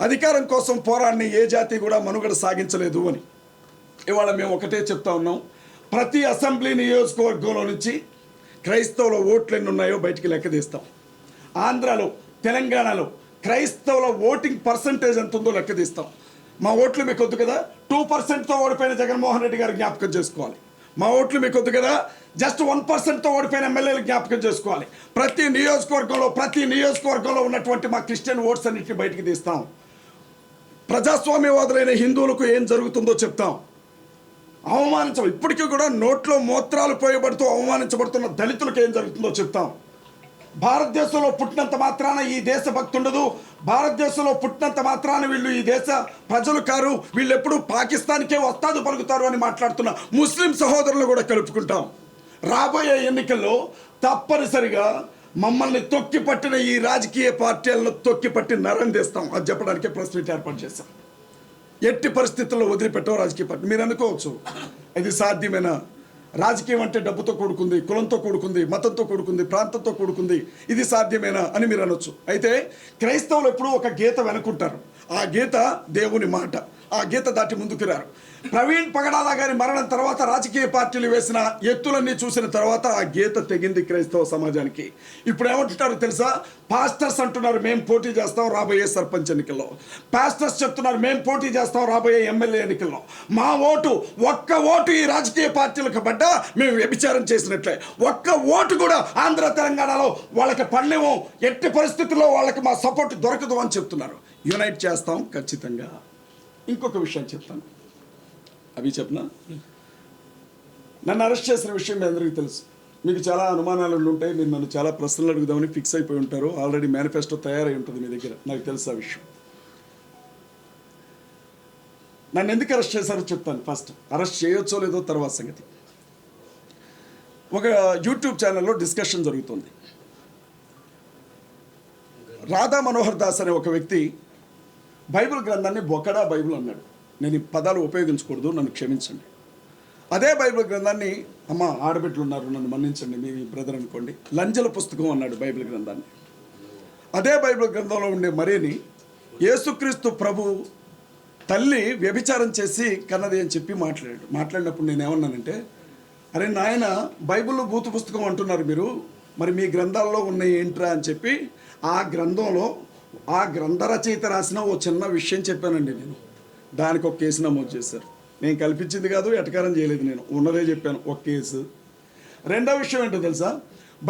అధికారం కోసం పోరాడిని ఏ జాతి కూడా మనుగడ సాగించలేదు అని. ఇవాళ మేము ఒకటే చెప్తా ఉన్నాం, ప్రతి అసెంబ్లీ నియోజకవర్గంలో నుంచి క్రైస్తవుల ఓట్లు ఎన్ని ఉన్నాయో బయటికి లెక్క తీస్తాం. ఆంధ్రాలో, తెలంగాణలో క్రైస్తవుల ఓటింగ్ పర్సంటేజ్ ఎంత ఉందో లెక్క తీస్తాం. మా ఓట్లు మీకు వద్దు కదా, 2%తో ఓడిపోయిన జగన్మోహన్ రెడ్డి గారు జ్ఞాపకం చేసుకోవాలి. మా ఓట్లు మీకు వద్దు కదా, జస్ట్ 1%తో ఓడిపోయిన ఎమ్మెల్యేలు జ్ఞాపకం చేసుకోవాలి. ప్రతి నియోజకవర్గంలో ఉన్నటువంటి మా క్రిస్టియన్ ఓట్స్ అన్నింటినీ బయటికి తీస్తాం. ప్రజాస్వామ్యవాదులైన హిందువులకు ఏం జరుగుతుందో చెప్తాం. ఇప్పటికీ కూడా నోట్లో మూత్రాలు పోయబడుతూ అవమానించబడుతున్న దళితులకు ఏం జరుగుతుందో చెప్తాం. భారతదేశంలో పుట్టినంత మాత్రాన ఈ దేశ భక్తి ఉండదు, భారతదేశంలో పుట్టినంత మాత్రాన వీళ్ళు ఈ దేశ ప్రజలు కారు, వీళ్ళు ఎప్పుడు పాకిస్తాన్కే వస్తాదు పలుకుతారు అని మాట్లాడుతున్న ముస్లిం సహోదరులు కూడా కలుపుకుంటాం. రాబోయే ఎన్నికల్లో తప్పనిసరిగా మమ్మల్ని తొక్కిపట్టిన ఈ రాజకీయ పార్టీలను తొక్కిపట్టి నరం తీస్తాం. అది చెప్పడానికే ప్రెస్ మీట్ ఏర్పాటు చేస్తాం. ఎట్టి పరిస్థితుల్లో వదిలిపెట్టాం రాజకీయ పార్టీ. మీరు అనుకోవచ్చు, ఇది సాధ్యమేనా? రాజకీయం అంటే డబ్బుతో కూడుకుంది, కులంతో కూడుకుంది, మతంతో కూడుకుంది, ప్రాంతంతో కూడుకుంది, ఇది సాధ్యమేనా అని మీరు అనొచ్చు. అయితే క్రైస్తవులు ఎప్పుడూ ఒక గీత వెనుకుంటారు. ఆ గీత దేవుని మాట. ఆ గీత దాటి ముందుకు రారు. ప్రవీణ్ పగడాల గారి మరణం తర్వాత రాజకీయ పార్టీలు వేసిన ఎత్తులన్నీ చూసిన తర్వాత ఆ గీత తెగింది క్రైస్తవ సమాజానికి. ఇప్పుడు ఏమంటున్నారు తెలుసా? పాస్టర్స్ అంటున్నారు మేము పోటీ చేస్తాం రాబోయే సర్పంచ్ ఎన్నికల్లో. పాస్టర్స్ చెప్తున్నారు మేము పోటీ చేస్తాం రాబోయే ఎమ్మెల్యే ఎన్నికల్లో. మా ఒక్క ఓటు ఈ రాజకీయ పార్టీలకు పడ్డా మేము వ్యభిచారం చేసినట్లే. ఒక్క ఓటు కూడా ఆంధ్ర తెలంగాణలో వాళ్ళకి పడలేము, ఎట్టి పరిస్థితుల్లో వాళ్ళకి మా సపోర్ట్ దొరకదు అని చెప్తున్నారు. యునైట్ చేస్తాం ఖచ్చితంగా. ఇంకొక విషయం చెప్తాను, అవి చెప్పనా? నన్ను అరెస్ట్ చేసిన విషయం మీ అందరికీ తెలుసు. మీకు చాలా అనుమానాలు ఉంటాయి, మీరు నన్ను చాలా ప్రశ్నలు అడుగుదామని ఫిక్స్ అయిపోయి ఉంటారు. ఆల్రెడీ మేనిఫెస్టో తయారై ఉంటుంది మీ దగ్గర, నాకు తెలుసు ఆ విషయం. నన్ను ఎందుకు అరెస్ట్ చేశారో చెప్తాను. ఫస్ట్ అరెస్ట్ చేయొచ్చో లేదో తర్వాత సంగతి. ఒక యూట్యూబ్ ఛానల్లో డిస్కషన్ జరుగుతుంది. రాధా మనోహర్ దాస్ అనే ఒక వ్యక్తి బైబిల్ గ్రంథాన్ని బొకడా బైబిల్ అన్నాడు. నేను ఈ పదాలు ఉపయోగించకూడదు, నన్ను క్షమించండి. అదే బైబిల్ గ్రంథాన్ని, అమ్మ ఆడబిడ్డలు ఉన్నారు నన్ను మన్నించండి, మీ బ్రదర్ అనుకోండి, లంజల పుస్తకం అన్నాడు బైబిల్ గ్రంథాన్ని. అదే బైబిల్ గ్రంథంలో ఉండే మరేని యేసుక్రీస్తు ప్రభు తల్లి వ్యభిచారం చేసి కన్నది అని చెప్పి మాట్లాడినప్పుడు నేను ఏమన్నానంటే, అరే నాయన, బైబిల్లో బూతు పుస్తకం అంటున్నారు మీరు, మరి మీ గ్రంథాల్లో ఉన్నాయి ఏంట్రా అని చెప్పి ఆ గ్రంథంలో ఆ గ్రంథ రచయిత రాసిన ఓ చిన్న విషయం చెప్పానండి నేను. దానికి ఒక కేసు నమోదు చేశారు. నేను కల్పించింది కాదు, ఎటకారం చేయలేదు, నేను ఉన్నదే చెప్పాను, ఒక కేసు. రెండో విషయం ఏంటో తెలుసా?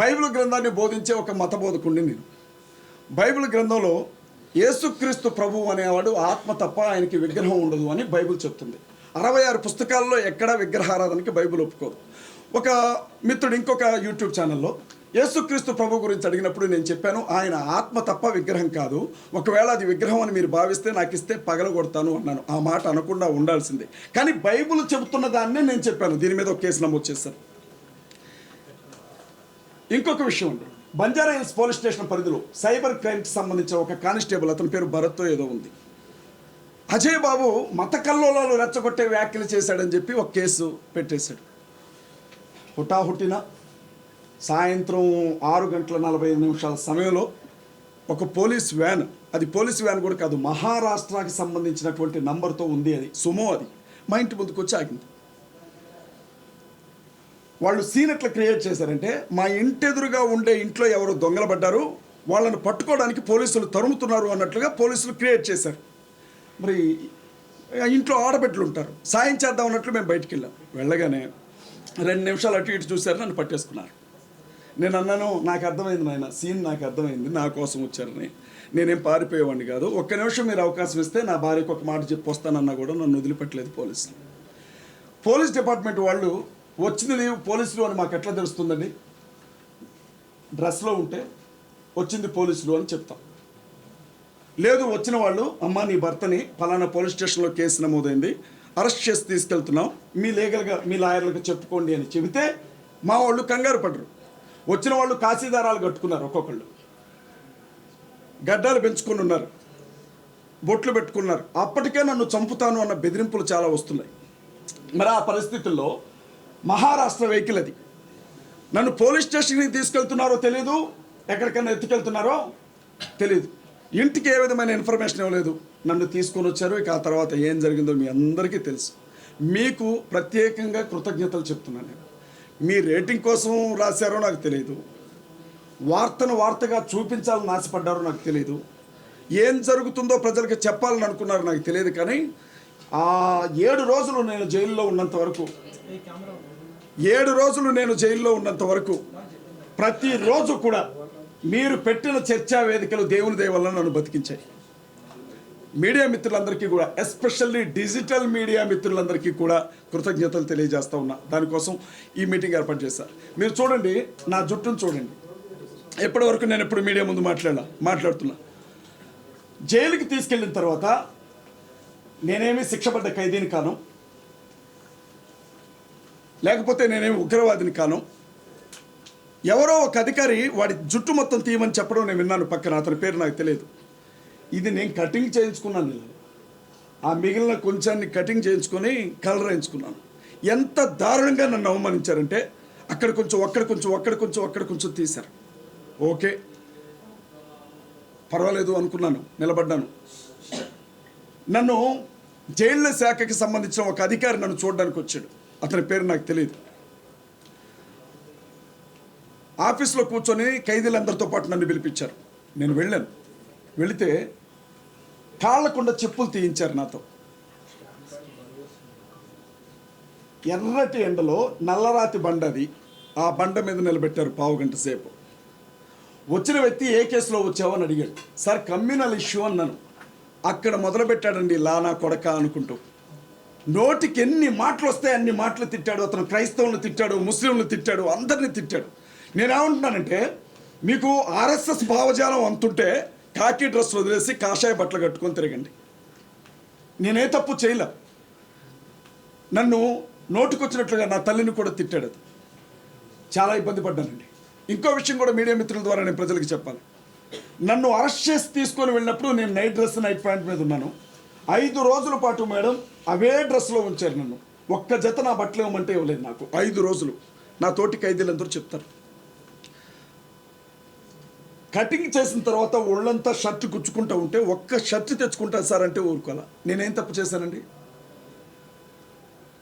బైబిల్ గ్రంథాన్ని బోధించే ఒక మత బోధకుడిని నేను. బైబిల్ గ్రంథంలో యేసుక్రీస్తు ప్రభువు అనేవాడు ఆత్మ తప్ప ఆయనకి విగ్రహం ఉండదు అని బైబిల్ చెప్తుంది. 66 పుస్తకాల్లో ఎక్కడా విగ్రహారాధనకి బైబిల్ ఒప్పుకోదు. ఒక మిత్రుడు ఇంకొక యూట్యూబ్ ఛానల్లో యేసుక్రీస్తు ప్రభు గురించి అడిగినప్పుడు నేను చెప్పాను, ఆయన ఆత్మ తప్ప విగ్రహం కాదు, ఒకవేళ అది విగ్రహం అని మీరు భావిస్తే నాకు ఇస్తే పగలగొడతాను అన్నాను. ఆ మాట అనకుండా ఉండాల్సిందే, కానీ బైబిల్ చెబుతున్న దాన్నే నేను చెప్పాను. దీని మీద ఒక కేసు నమోదు చేశాను. ఇంకొక విషయం అండి, బంజారా హిల్స్ పోలీస్ స్టేషన్ పరిధిలో సైబర్ క్రైమ్కి సంబంధించిన ఒక కానిస్టేబుల్, అతని పేరు భరత్తో ఏదో ఉంది, అజయ్ బాబు మత కల్లోలాలు రెచ్చగొట్టే వ్యాఖ్యలు చేశాడని చెప్పి ఒక కేసు పెట్టేశాడు. హుటాహుటిన సాయంత్రం 6:45 సమయంలో ఒక పోలీస్ వ్యాన్, అది పోలీస్ వ్యాన్ కూడా కాదు, మహారాష్ట్రకి సంబంధించినటువంటి నంబర్తో ఉంది, అది సుమో, అది మా ఇంటి ముందుకు వచ్చి ఆగింది. వాళ్ళు సీన్ ఎట్లా క్రియేట్ చేశారంటే, మా ఇంటెదురుగా ఉండే ఇంట్లో ఎవరు దొంగలు పడ్డారు, వాళ్ళని పట్టుకోవడానికి పోలీసులు తరుముతున్నారు అన్నట్లుగా పోలీసులు క్రియేట్ చేశారు. మరి ఆ ఇంట్లో ఆడబిడ్డలు ఉంటారు, సాయం చేద్దాం అన్నట్లు మేము బయటికి వెళ్ళాం. వెళ్ళగానే 2 నిమిషాలు అటు ఇటు చూశారు, నన్ను పట్టేసుకున్నారు. నేను అన్నాను, నాకు అర్థమైంది నాయన, సీన్ నాకు అర్థమైంది, నా కోసం వచ్చారని. నేనేం పారిపోయేవాడిని కాదు. ఒక్క నిమిషం మీరు అవకాశం ఇస్తే నా భార్యకు ఒక మాట చెప్పి వస్తానన్నా కూడా నన్ను వదిలిపెట్టలేదు పోలీసులు. పోలీస్ డిపార్ట్మెంట్ వాళ్ళు వచ్చింది పోలీసులు అని మాకు ఎట్లా తెలుస్తుందండి? డ్రెస్లో ఉంటే వచ్చింది పోలీసులు అని చెప్తాం. లేదు, వచ్చిన వాళ్ళు, అమ్మ నీ భర్తని ఫలానా పోలీస్ స్టేషన్లో కేసు నమోదైంది, అరెస్ట్ చేసి తీసుకెళ్తున్నాం, మీ లీగల్గా మీ లాయర్లకు చెప్పుకోండి అని చెబితే మా వాళ్ళు కంగారు పడరు. వచ్చిన వాళ్ళు కాశీదారాలు కట్టుకున్నారు, ఒక్కొక్కళ్ళు గడ్డాలు పెంచుకొని ఉన్నారు, బొట్లు పెట్టుకున్నారు. అప్పటికే నన్ను చంపుతాను అన్న బెదిరింపులు చాలా వస్తున్నాయి. మరి ఆ పరిస్థితుల్లో మహారాష్ట్ర వెహికల్ అది, నన్ను పోలీస్ స్టేషన్కి తీసుకెళ్తున్నారో తెలీదు, ఎక్కడికైనా ఎత్తుకెళ్తున్నారో తెలీదు, ఇంటికి ఏ విధమైన ఇన్ఫర్మేషన్ ఇవ్వలేదు, నన్ను తీసుకొని వచ్చారు. ఇక ఆ తర్వాత ఏం జరిగిందో మీ అందరికీ తెలుసు. మీకు ప్రత్యేకంగా కృతజ్ఞతలు చెప్తున్నాను. నేను మీ రేటింగ్ కోసం రాశారో నాకు తెలియదు, వార్తను వార్తగా చూపించాలని ఆశపడ్డారో నాకు తెలియదు, ఏం జరుగుతుందో ప్రజలకు చెప్పాలని అనుకున్నారో నాకు తెలియదు. కానీ ఆ 7 రోజులు నేను జైల్లో ఉన్నంత వరకు, 7 రోజులు నేను జైల్లో ఉన్నంత వరకు ప్రతిరోజు కూడా మీరు పెట్టిన చర్చా వేదికలు దేవుని దయ వల్ల నన్ను బతికించాయి. మీడియా మిత్రులందరికీ కూడా, ఎస్పెషల్లీ డిజిటల్ మీడియా మిత్రులందరికీ కూడా కృతజ్ఞతలు తెలియజేస్తూ ఉన్నా. దానికోసం ఈ మీటింగ్ ఏర్పాటు చేశాను. మీరు చూడండి, నా జుట్టును చూడండి. ఎప్పటి వరకు నేను ఎప్పుడు మీడియా ముందు మాట్లాడుతున్నా. జైలుకి తీసుకెళ్ళిన తర్వాత నేనేమి శిక్షపడ్డ ఖైదీని కాను, లేకపోతే నేనేమి ఉగ్రవాదిని కాను. ఎవరో ఒక అధికారి వాడి జుట్టు మొత్తం తీయమని చెప్పడం నేను విన్నాను పక్కన, అతని పేరు నాకు తెలియదు. ఇది నేను కటింగ్ చేయించుకున్నాను, ఆ మిగిలిన కొంచాన్ని కటింగ్ చేయించుకొని కలర్ వేయించుకున్నాను. ఎంత దారుణంగా నన్ను అవమానించారంటే, అక్కడ కొంచెం అక్కడ కొంచెం అక్కడ కొంచెం అక్కడ కొంచెం తీశారు. ఓకే, పర్వాలేదు అనుకున్నాను, నిలబడ్డాను. నన్ను జైళ్ళ శాఖకి సంబంధించిన ఒక అధికారి నన్ను చూడడానికి వచ్చాడు, అతని పేరు నాకు తెలియదు. ఆఫీస్లో కూర్చొని ఖైదీలందరితో పాటు నన్ను పిలిపించారు. నేను వెళ్ళాను. వెళితే కాళ్ళకుండా చెప్పులు తీయించారు నాతో. ఎర్రటి ఎండలో నల్లరాతి బండ అది, ఆ బండ మీద నిలబెట్టారు 15 గంట సేపు. వచ్చిన వ్యక్తి ఏ కేసులో వచ్చావని అడిగాడు. సార్ కమ్యూనల్ ఇష్యూ అన్నాను. అక్కడ మొదలుపెట్టాడండి లానా కొడక అనుకుంటూ. నోటికి ఎన్ని మాటలు వస్తే అన్ని మాటలు తిట్టాడు. అతను క్రైస్తవులను తిట్టాడు, ముస్లింలను తిట్టాడు, అందరినీ తిట్టాడు. నేనేమంటున్నానంటే, మీకు ఆర్ఎస్ఎస్ భావజాలం అంతుంటే కాకి డ్రెస్ వదిలేసి కాషాయ బట్టలు కట్టుకొని తిరగండి. నేనే తప్పు చేయలే. నన్ను నోటికొచ్చినట్లుగా నా తల్లిని కూడా తిట్టాడు. అది చాలా ఇబ్బంది పడ్డానండి. ఇంకో విషయం కూడా మీడియా మిత్రుల ద్వారా నేను ప్రజలకు చెప్పాలి. నన్ను అరెస్ట్ చేసి తీసుకొని వెళ్ళినప్పుడు నేను నైట్ డ్రెస్, నైట్ ప్యాంట్ మీద ఉన్నాను. 5 రోజుల పాటు మేడం అవే డ్రెస్లో ఉంచారు నన్ను. ఒక్క జత నా బట్టలు ఇవ్వమంటే ఇవ్వలేదు నాకు. 5 రోజులు. నా తోటి ఖైదీలందరూ చెప్తారు. కటింగ్ చేసిన తర్వాత ఒళ్ళంతా షర్ట్ గుచ్చుకుంటూ ఉంటే, ఒక్క షర్ట్ తెచ్చుకుంటా సార్ అంటే ఊరుకోవాలా. నేనేం తప్పు చేశానండి?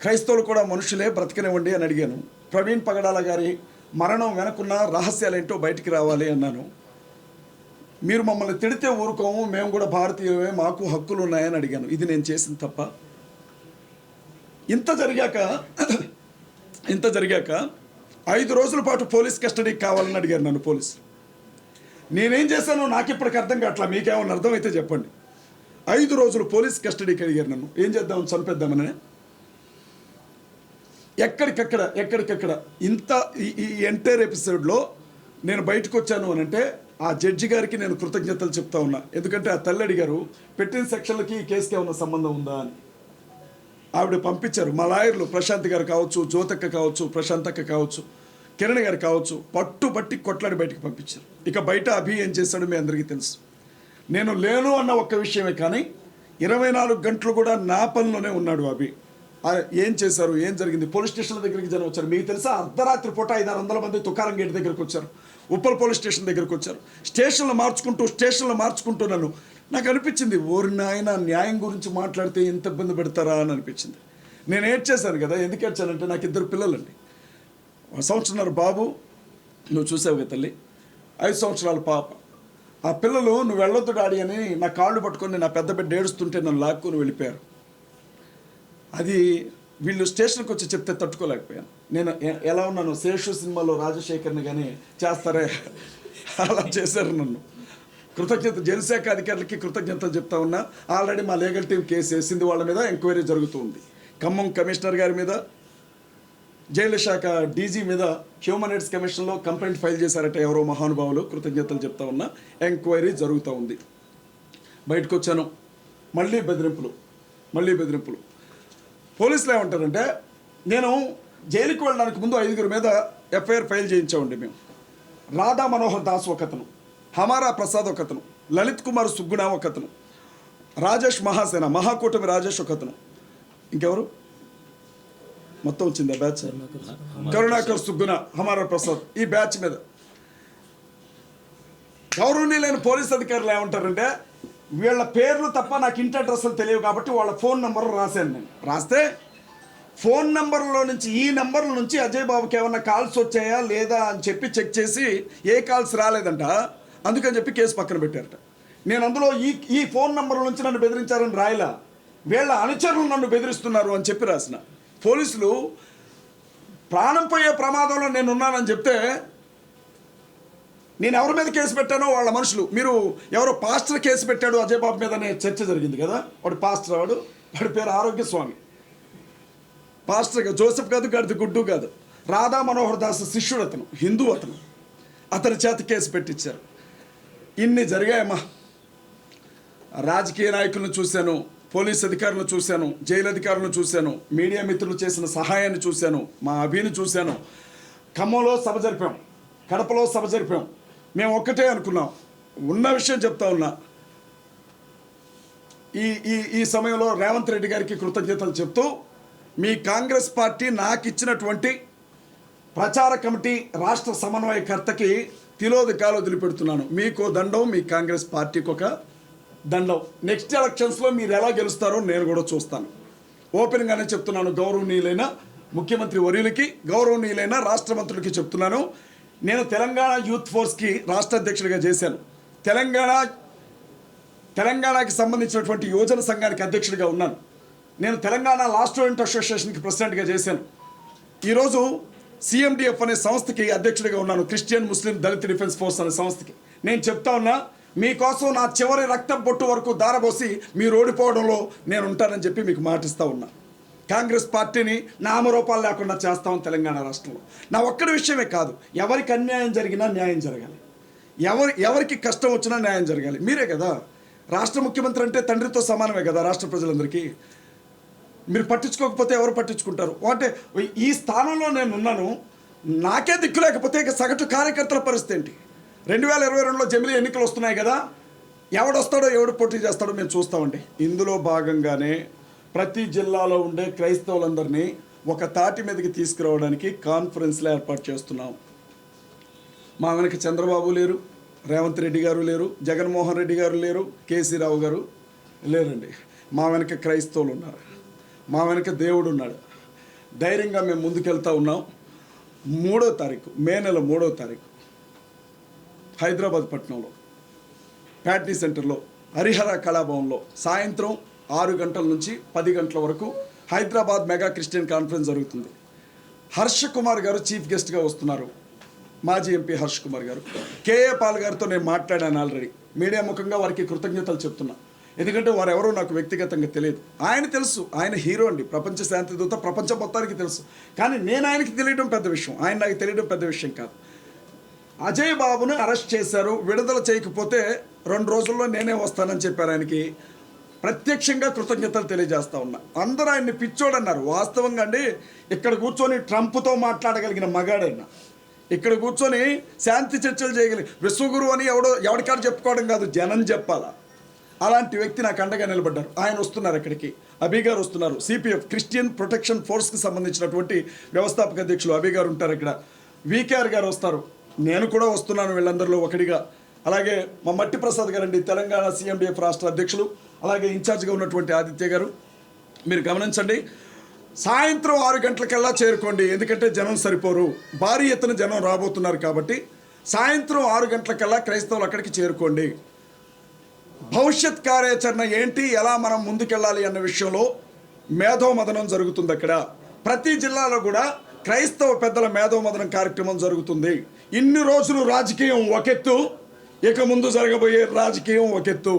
క్రైస్తవులు కూడా మనుషులే, బ్రతకనివ్వండి అని అడిగాను. ప్రవీణ్ పగడాల గారి మరణం వెనకున్న రహస్యాలేంటో బయటికి రావాలి అన్నాను. మీరు మమ్మల్ని తిడితే ఊరుకోము, మేము కూడా భారతీయులమే, మాకు హక్కులు ఉన్నాయని అడిగాను. ఇది నేను చేసిన తప్ప? ఇంత జరిగాక 5 రోజుల పాటు పోలీస్ కస్టడీకి కావాలని అడిగారు నన్ను పోలీసులు. నేనేం చేశానో నాకు ఇప్పటికి అర్థం కావట్లా. మీకేమన్నా అర్థమైతే చెప్పండి. 5 రోజులు పోలీస్ కస్టడీకి అడిగారు నన్ను. ఏం చేద్దామని, చంపేద్దామని. ఎక్కడికక్కడ ఇంత ఈ ఎంటైర్ ఎపిసోడ్లో నేను బయటకు వచ్చాను అని అంటే ఆ జడ్జి గారికి నేను కృతజ్ఞతలు చెప్తా ఉన్నా. ఎందుకంటే ఆ తల్లి అడిగారు, పెట్టిన సెక్షన్లకి ఈ కేసుకి ఏమన్నా సంబంధం ఉందా అని. ఆవిడ పంపించారు. మా లాయర్లు ప్రశాంత్ గారు కావచ్చు, జ్యోతక్క కావచ్చు, ప్రశాంతక్క కావచ్చు, కిరణ్ గారు కావచ్చు, పట్టుబట్టి కొట్లాడి బయటకు పంపించారు. ఇక బయట అభి ఏం చేశాడో మీ అందరికీ తెలుసు. నేను లేను అన్న ఒక్క విషయమే, కానీ 24 గంటలు కూడా నా పనిలోనే ఉన్నాడు అభి. ఏం చేశారు, ఏం జరిగింది? పోలీస్ స్టేషన్ల దగ్గరికి జనం వచ్చారు. మీకు తెలుసా, అర్ధరాత్రి పూట 500-600 మంది తుకారం గేట్ దగ్గరకు వచ్చారు, ఉప్పల్ పోలీస్ స్టేషన్ దగ్గరకు వచ్చారు. స్టేషన్లు మార్చుకుంటూ నాకు అనిపించింది, ఓరి నాయన న్యాయం గురించి మాట్లాడితే ఎంత ఇబ్బంది పెడతారా అని అనిపించింది. నేను ఏడ్చేశాను కదా. ఎందుకు ఏడ్చానంటే, నాకు 2 పిల్లలండి. సంవత్సరంన్నర బాబు, నువ్వు చూసావు కదా తల్లి, 5 సంవత్సరాల పాప. ఆ పిల్లలు నువ్వు వెళ్ళొద్దు డాడీ అని నా కాళ్ళు పట్టుకొని నా పెద్ద బిడ్డ ఏడుస్తుంటే నన్ను లాక్కుని వెళ్ళిపోయారు. అది వీళ్ళు స్టేషన్కి వచ్చి చెప్తే తట్టుకోలేకపోయాను. నేను ఎలా ఉన్నాను, శేషు సినిమాలో రాజశేఖర్ని కానీ చేస్తారే అలా చేశారు నన్ను. కృతజ్ఞత జనశాఖ అధికారులకి కృతజ్ఞతలు చెప్తా ఉన్నా. ఆల్రెడీ మా లీగల్ టీం కేసు వేసింది, వాళ్ళ మీద ఎంక్వైరీ జరుగుతుంది. ఖమ్మం కమిషనర్ గారి మీద, జైలు శాఖ డీజీ మీద హ్యూమన్ రైట్స్ కమిషన్లో కంప్లైంట్ ఫైల్ చేశారట ఎవరో మహానుభావులు. కృతజ్ఞతలు చెప్తా ఉన్నా. ఎంక్వైరీ జరుగుతూ ఉంది. బయటకు వచ్చాను, మళ్ళీ బెదిరింపులు. పోలీసులు ఏమంటారంటే, నేను జైలుకి వెళ్ళడానికి ముందు 5 మీద ఎఫ్ఐఆర్ ఫైల్ చేయించామండి మేము. రాధా మనోహర్ దాస్ ఒకతను, హమారా ప్రసాద్ ఒకతను, లలిత్ కుమార్ సుగ్గుణ ఒకతను, రాజేష్ మహాసేన మహాకూటమి రాజేష్ ఒకతను, ఇంకెవరు మొత్తం వచ్చింది ఆ బ్యాచ్, కరుణాకర్ సుగ్గుణ, హమారా ప్రసాద్, ఈ బ్యాచ్ మీద గౌరవనీయులైన పోలీస్ అధికారులు ఏమంటారంటే, వీళ్ళ పేర్లు తప్ప నాకు ఇంటి అడ్రస్లు తెలియవు కాబట్టి వాళ్ళ ఫోన్ నెంబర్లు రాశాను నేను. రాస్తే ఫోన్ నెంబర్లో నుంచి, ఈ నెంబర్ల నుంచి అజయ్ బాబుకి ఏమన్నా కాల్స్ వచ్చాయా లేదా అని చెప్పి చెక్ చేసి ఏ కాల్స్ రాలేదంట. అందుకని చెప్పి కేసు పక్కన పెట్టారట. నేను అందులో ఈ ఫోన్ నెంబర్ల నుంచి నన్ను బెదిరించారని రాయలా, వీళ్ళ అనుచరులు నన్ను బెదిరిస్తున్నారు అని చెప్పి రాసిన. పోలీసులు ప్రాణం పోయే ప్రమాదంలో నేను ఉన్నానని చెప్తే, నేను ఎవరి మీద కేసు పెట్టానో వాళ్ళ మనుషులు, మీరు ఎవరో పాస్టర్ కేసు పెట్టాడు అజయ్ బాబు మీద అనే చర్చ జరిగింది కదా. వాడు పాస్టర్, వాడి పేరు ఆరోగ్యస్వామి. పాస్టర్గా జోసెఫ్ కాదు, గడిది గుడ్డు కాదు, రాధా మనోహర్ దాస్ శిష్యుడు అతను, హిందూ అతను. అతని చేత కేసు పెట్టించారు. ఇన్ని జరిగాయమ్మా. రాజకీయ నాయకులను చూశాను, పోలీస్ అధికారులను చూశాను, జైలు అధికారులను చూశాను, మీడియా మిత్రులు చేసిన సహాయాన్ని చూశాను, మా అభిని చూశాను. ఖమ్మంలో సభ జరిపాం, కడపలో సభ జరిపాం. మేము ఒక్కటే అనుకున్నాం, ఉన్న విషయం చెప్తా ఉన్నా. ఈ సమయంలో రేవంత్ రెడ్డి గారికి కృతజ్ఞతలు చెప్తూ, మీ కాంగ్రెస్ పార్టీ నాకు ఇచ్చినటువంటి ప్రచార కమిటీ రాష్ట్ర సమన్వయకర్తకి తిలోదకాలు వదిలిపెడుతున్నాను. మీకో దండం, మీ కాంగ్రెస్ పార్టీకి ఒక దండం. నెక్స్ట్ ఎలక్షన్స్లో మీరు ఎలా గెలుస్తారో నేను కూడా చూస్తాను. ఓపెన్గానే చెప్తున్నాను. గౌరవనీయులైన ముఖ్యమంత్రి వర్యులకి, గౌరవనీయులైన రాష్ట్ర మంత్రులకి చెప్తున్నాను. నేను తెలంగాణ యూత్ ఫోర్స్కి రాష్ట్ర అధ్యక్షుడిగా చేశాను. తెలంగాణకి సంబంధించినటువంటి యువజన సంఘానికి అధ్యక్షుడిగా ఉన్నాను. నేను తెలంగాణ లా స్టూడెంట్ అసోసియేషన్కి ప్రెసిడెంట్గా చేశాను. ఈరోజు CMDF అనే సంస్థకి అధ్యక్షుడిగా ఉన్నాను, క్రిస్టియన్ ముస్లిం దళిత్ డిఫెన్స్ ఫోర్స్ అనే సంస్థకి. నేను చెప్తా ఉన్నా, మీకోసం నా చివరి రక్తం బొట్టు వరకు దారబోసి మీరు ఓడిపోవడంలో నేను ఉంటానని చెప్పి మీకు మాటిస్తూ ఉన్నా. కాంగ్రెస్ పార్టీని నామరూపాలు లేకుండా చేస్తాం తెలంగాణ రాష్ట్రంలో. నా ఒక్కడి విషయమే కాదు, ఎవరికి అన్యాయం జరిగినా న్యాయం జరగాలి, ఎవరికి కష్టం వచ్చినా న్యాయం జరగాలి. మీరే కదా రాష్ట్ర ముఖ్యమంత్రి అంటే, తండ్రితో సమానమే కదా రాష్ట్ర ప్రజలందరికీ. మీరు పట్టించుకోకపోతే ఎవరు పట్టించుకుంటారు? అంటే ఈ స్థానంలో నేను ఉన్నాను, నాకే దిక్కు లేకపోతే ఇక సగటు కార్యకర్తల పరిస్థితి ఏంటి? 2022లో జమిలీ ఎన్నికలు వస్తున్నాయి కదా, ఎవడొస్తాడో ఎవడు పోటీ చేస్తాడో మేము చూస్తామండి. ఇందులో భాగంగానే ప్రతి జిల్లాలో ఉండే క్రైస్తవులందరినీ ఒక తాటి మీదకి తీసుకురావడానికి కాన్ఫరెన్స్లో ఏర్పాటు చేస్తున్నాం. మా వెనక చంద్రబాబు లేరు, రేవంత్ రెడ్డి గారు లేరు, జగన్మోహన్ రెడ్డి గారు లేరు, కేసీ రావు గారు లేరండి. మా వెనక క్రైస్తవులు ఉన్నారు, మా వెనక దేవుడు ఉన్నాడు. ధైర్యంగా మేము ముందుకెళ్తా ఉన్నాం. 3వ తారీఖు, మే నెల 3వ తారీఖు హైదరాబాద్ పట్టణంలో ప్యాట్నీ సెంటర్లో హరిహర కళాభవన్లో సాయంత్రం 6 గంటల నుంచి 10 గంటల వరకు హైదరాబాద్ మెగా క్రిస్టియన్ కాన్ఫరెన్స్ జరుగుతుంది. హర్ష కుమార్ గారు చీఫ్ గెస్ట్గా వస్తున్నారు. మాజీ ఎంపీ హర్ష్ కుమార్ గారు. కేఏ పాల్ గారితో నేను మాట్లాడాను ఆల్రెడీ. మీడియా ముఖంగా వారికి కృతజ్ఞతలు చెప్తున్నా. ఎందుకంటే వారు ఎవరో నాకు వ్యక్తిగతంగా తెలియదు. ఆయన తెలుసు, ఆయన హీరో అండి, ప్రపంచ శాంతి దూత, ప్రపంచం మొత్తానికి తెలుసు. కానీ నేను ఆయనకి తెలియడం పెద్ద విషయం, ఆయన నాకు తెలియడం పెద్ద విషయం కాదు. అజయ్ బాబును అరెస్ట్ చేశారు, విడుదల చేయకపోతే 2 రోజుల్లో నేనే వస్తానని చెప్పారు. ఆయనకి ప్రత్యక్షంగా కృతజ్ఞతలు తెలియజేస్తా ఉన్నా. అందరూ ఆయన్ని పిచ్చోడన్నారు. వాస్తవంగా అండి, ఇక్కడ కూర్చొని ట్రంప్తో మాట్లాడగలిగిన మగాడైనా, ఇక్కడ కూర్చొని శాంతి చర్చలు చేయగలిగి విశ్వగురు అని ఎవడికాడు చెప్పుకోవడం కాదు, జనం చెప్పాలా. అలాంటి వ్యక్తి నాకు అండగా నిలబడ్డారు. ఆయన వస్తున్నారు ఇక్కడికి, అభి గారు వస్తున్నారు. CPF క్రిస్టియన్ ప్రొటెక్షన్ ఫోర్స్కి సంబంధించినటువంటి వ్యవస్థాపక అధ్యక్షులు అభి గారు ఉంటారు ఇక్కడ. VKR గారు వస్తారు, నేను కూడా వస్తున్నాను వీళ్ళందరిలో ఒకటిగా. అలాగే మా మట్టి ప్రసాద్ గారండి, తెలంగాణ CMDF రాష్ట్ర అధ్యక్షులు. అలాగే ఇన్ఛార్జ్గా ఉన్నటువంటి ఆదిత్య గారు. మీరు గమనించండి, సాయంత్రం 6 గంటలకల్లా చేరుకోండి, ఎందుకంటే జనం సరిపోరు, భారీ ఎత్తున జనం రాబోతున్నారు కాబట్టి సాయంత్రం 6 గంటలకల్లా క్రైస్తవులు అక్కడికి చేరుకోండి. భవిష్యత్ కార్యాచరణ ఏంటి, ఎలా మనం ముందుకెళ్ళాలి అన్న విషయంలో మేధోమథనం జరుగుతుంది. అక్కడ ప్రతి జిల్లాలో కూడా క్రైస్తవ పెద్దల మేధోమథనం కార్యక్రమం జరుగుతుంది. ఇన్ని రోజులు రాజకీయం ఒకెత్తు, ఇక ముందు జరగబోయే రాజకీయం ఒకెత్తు.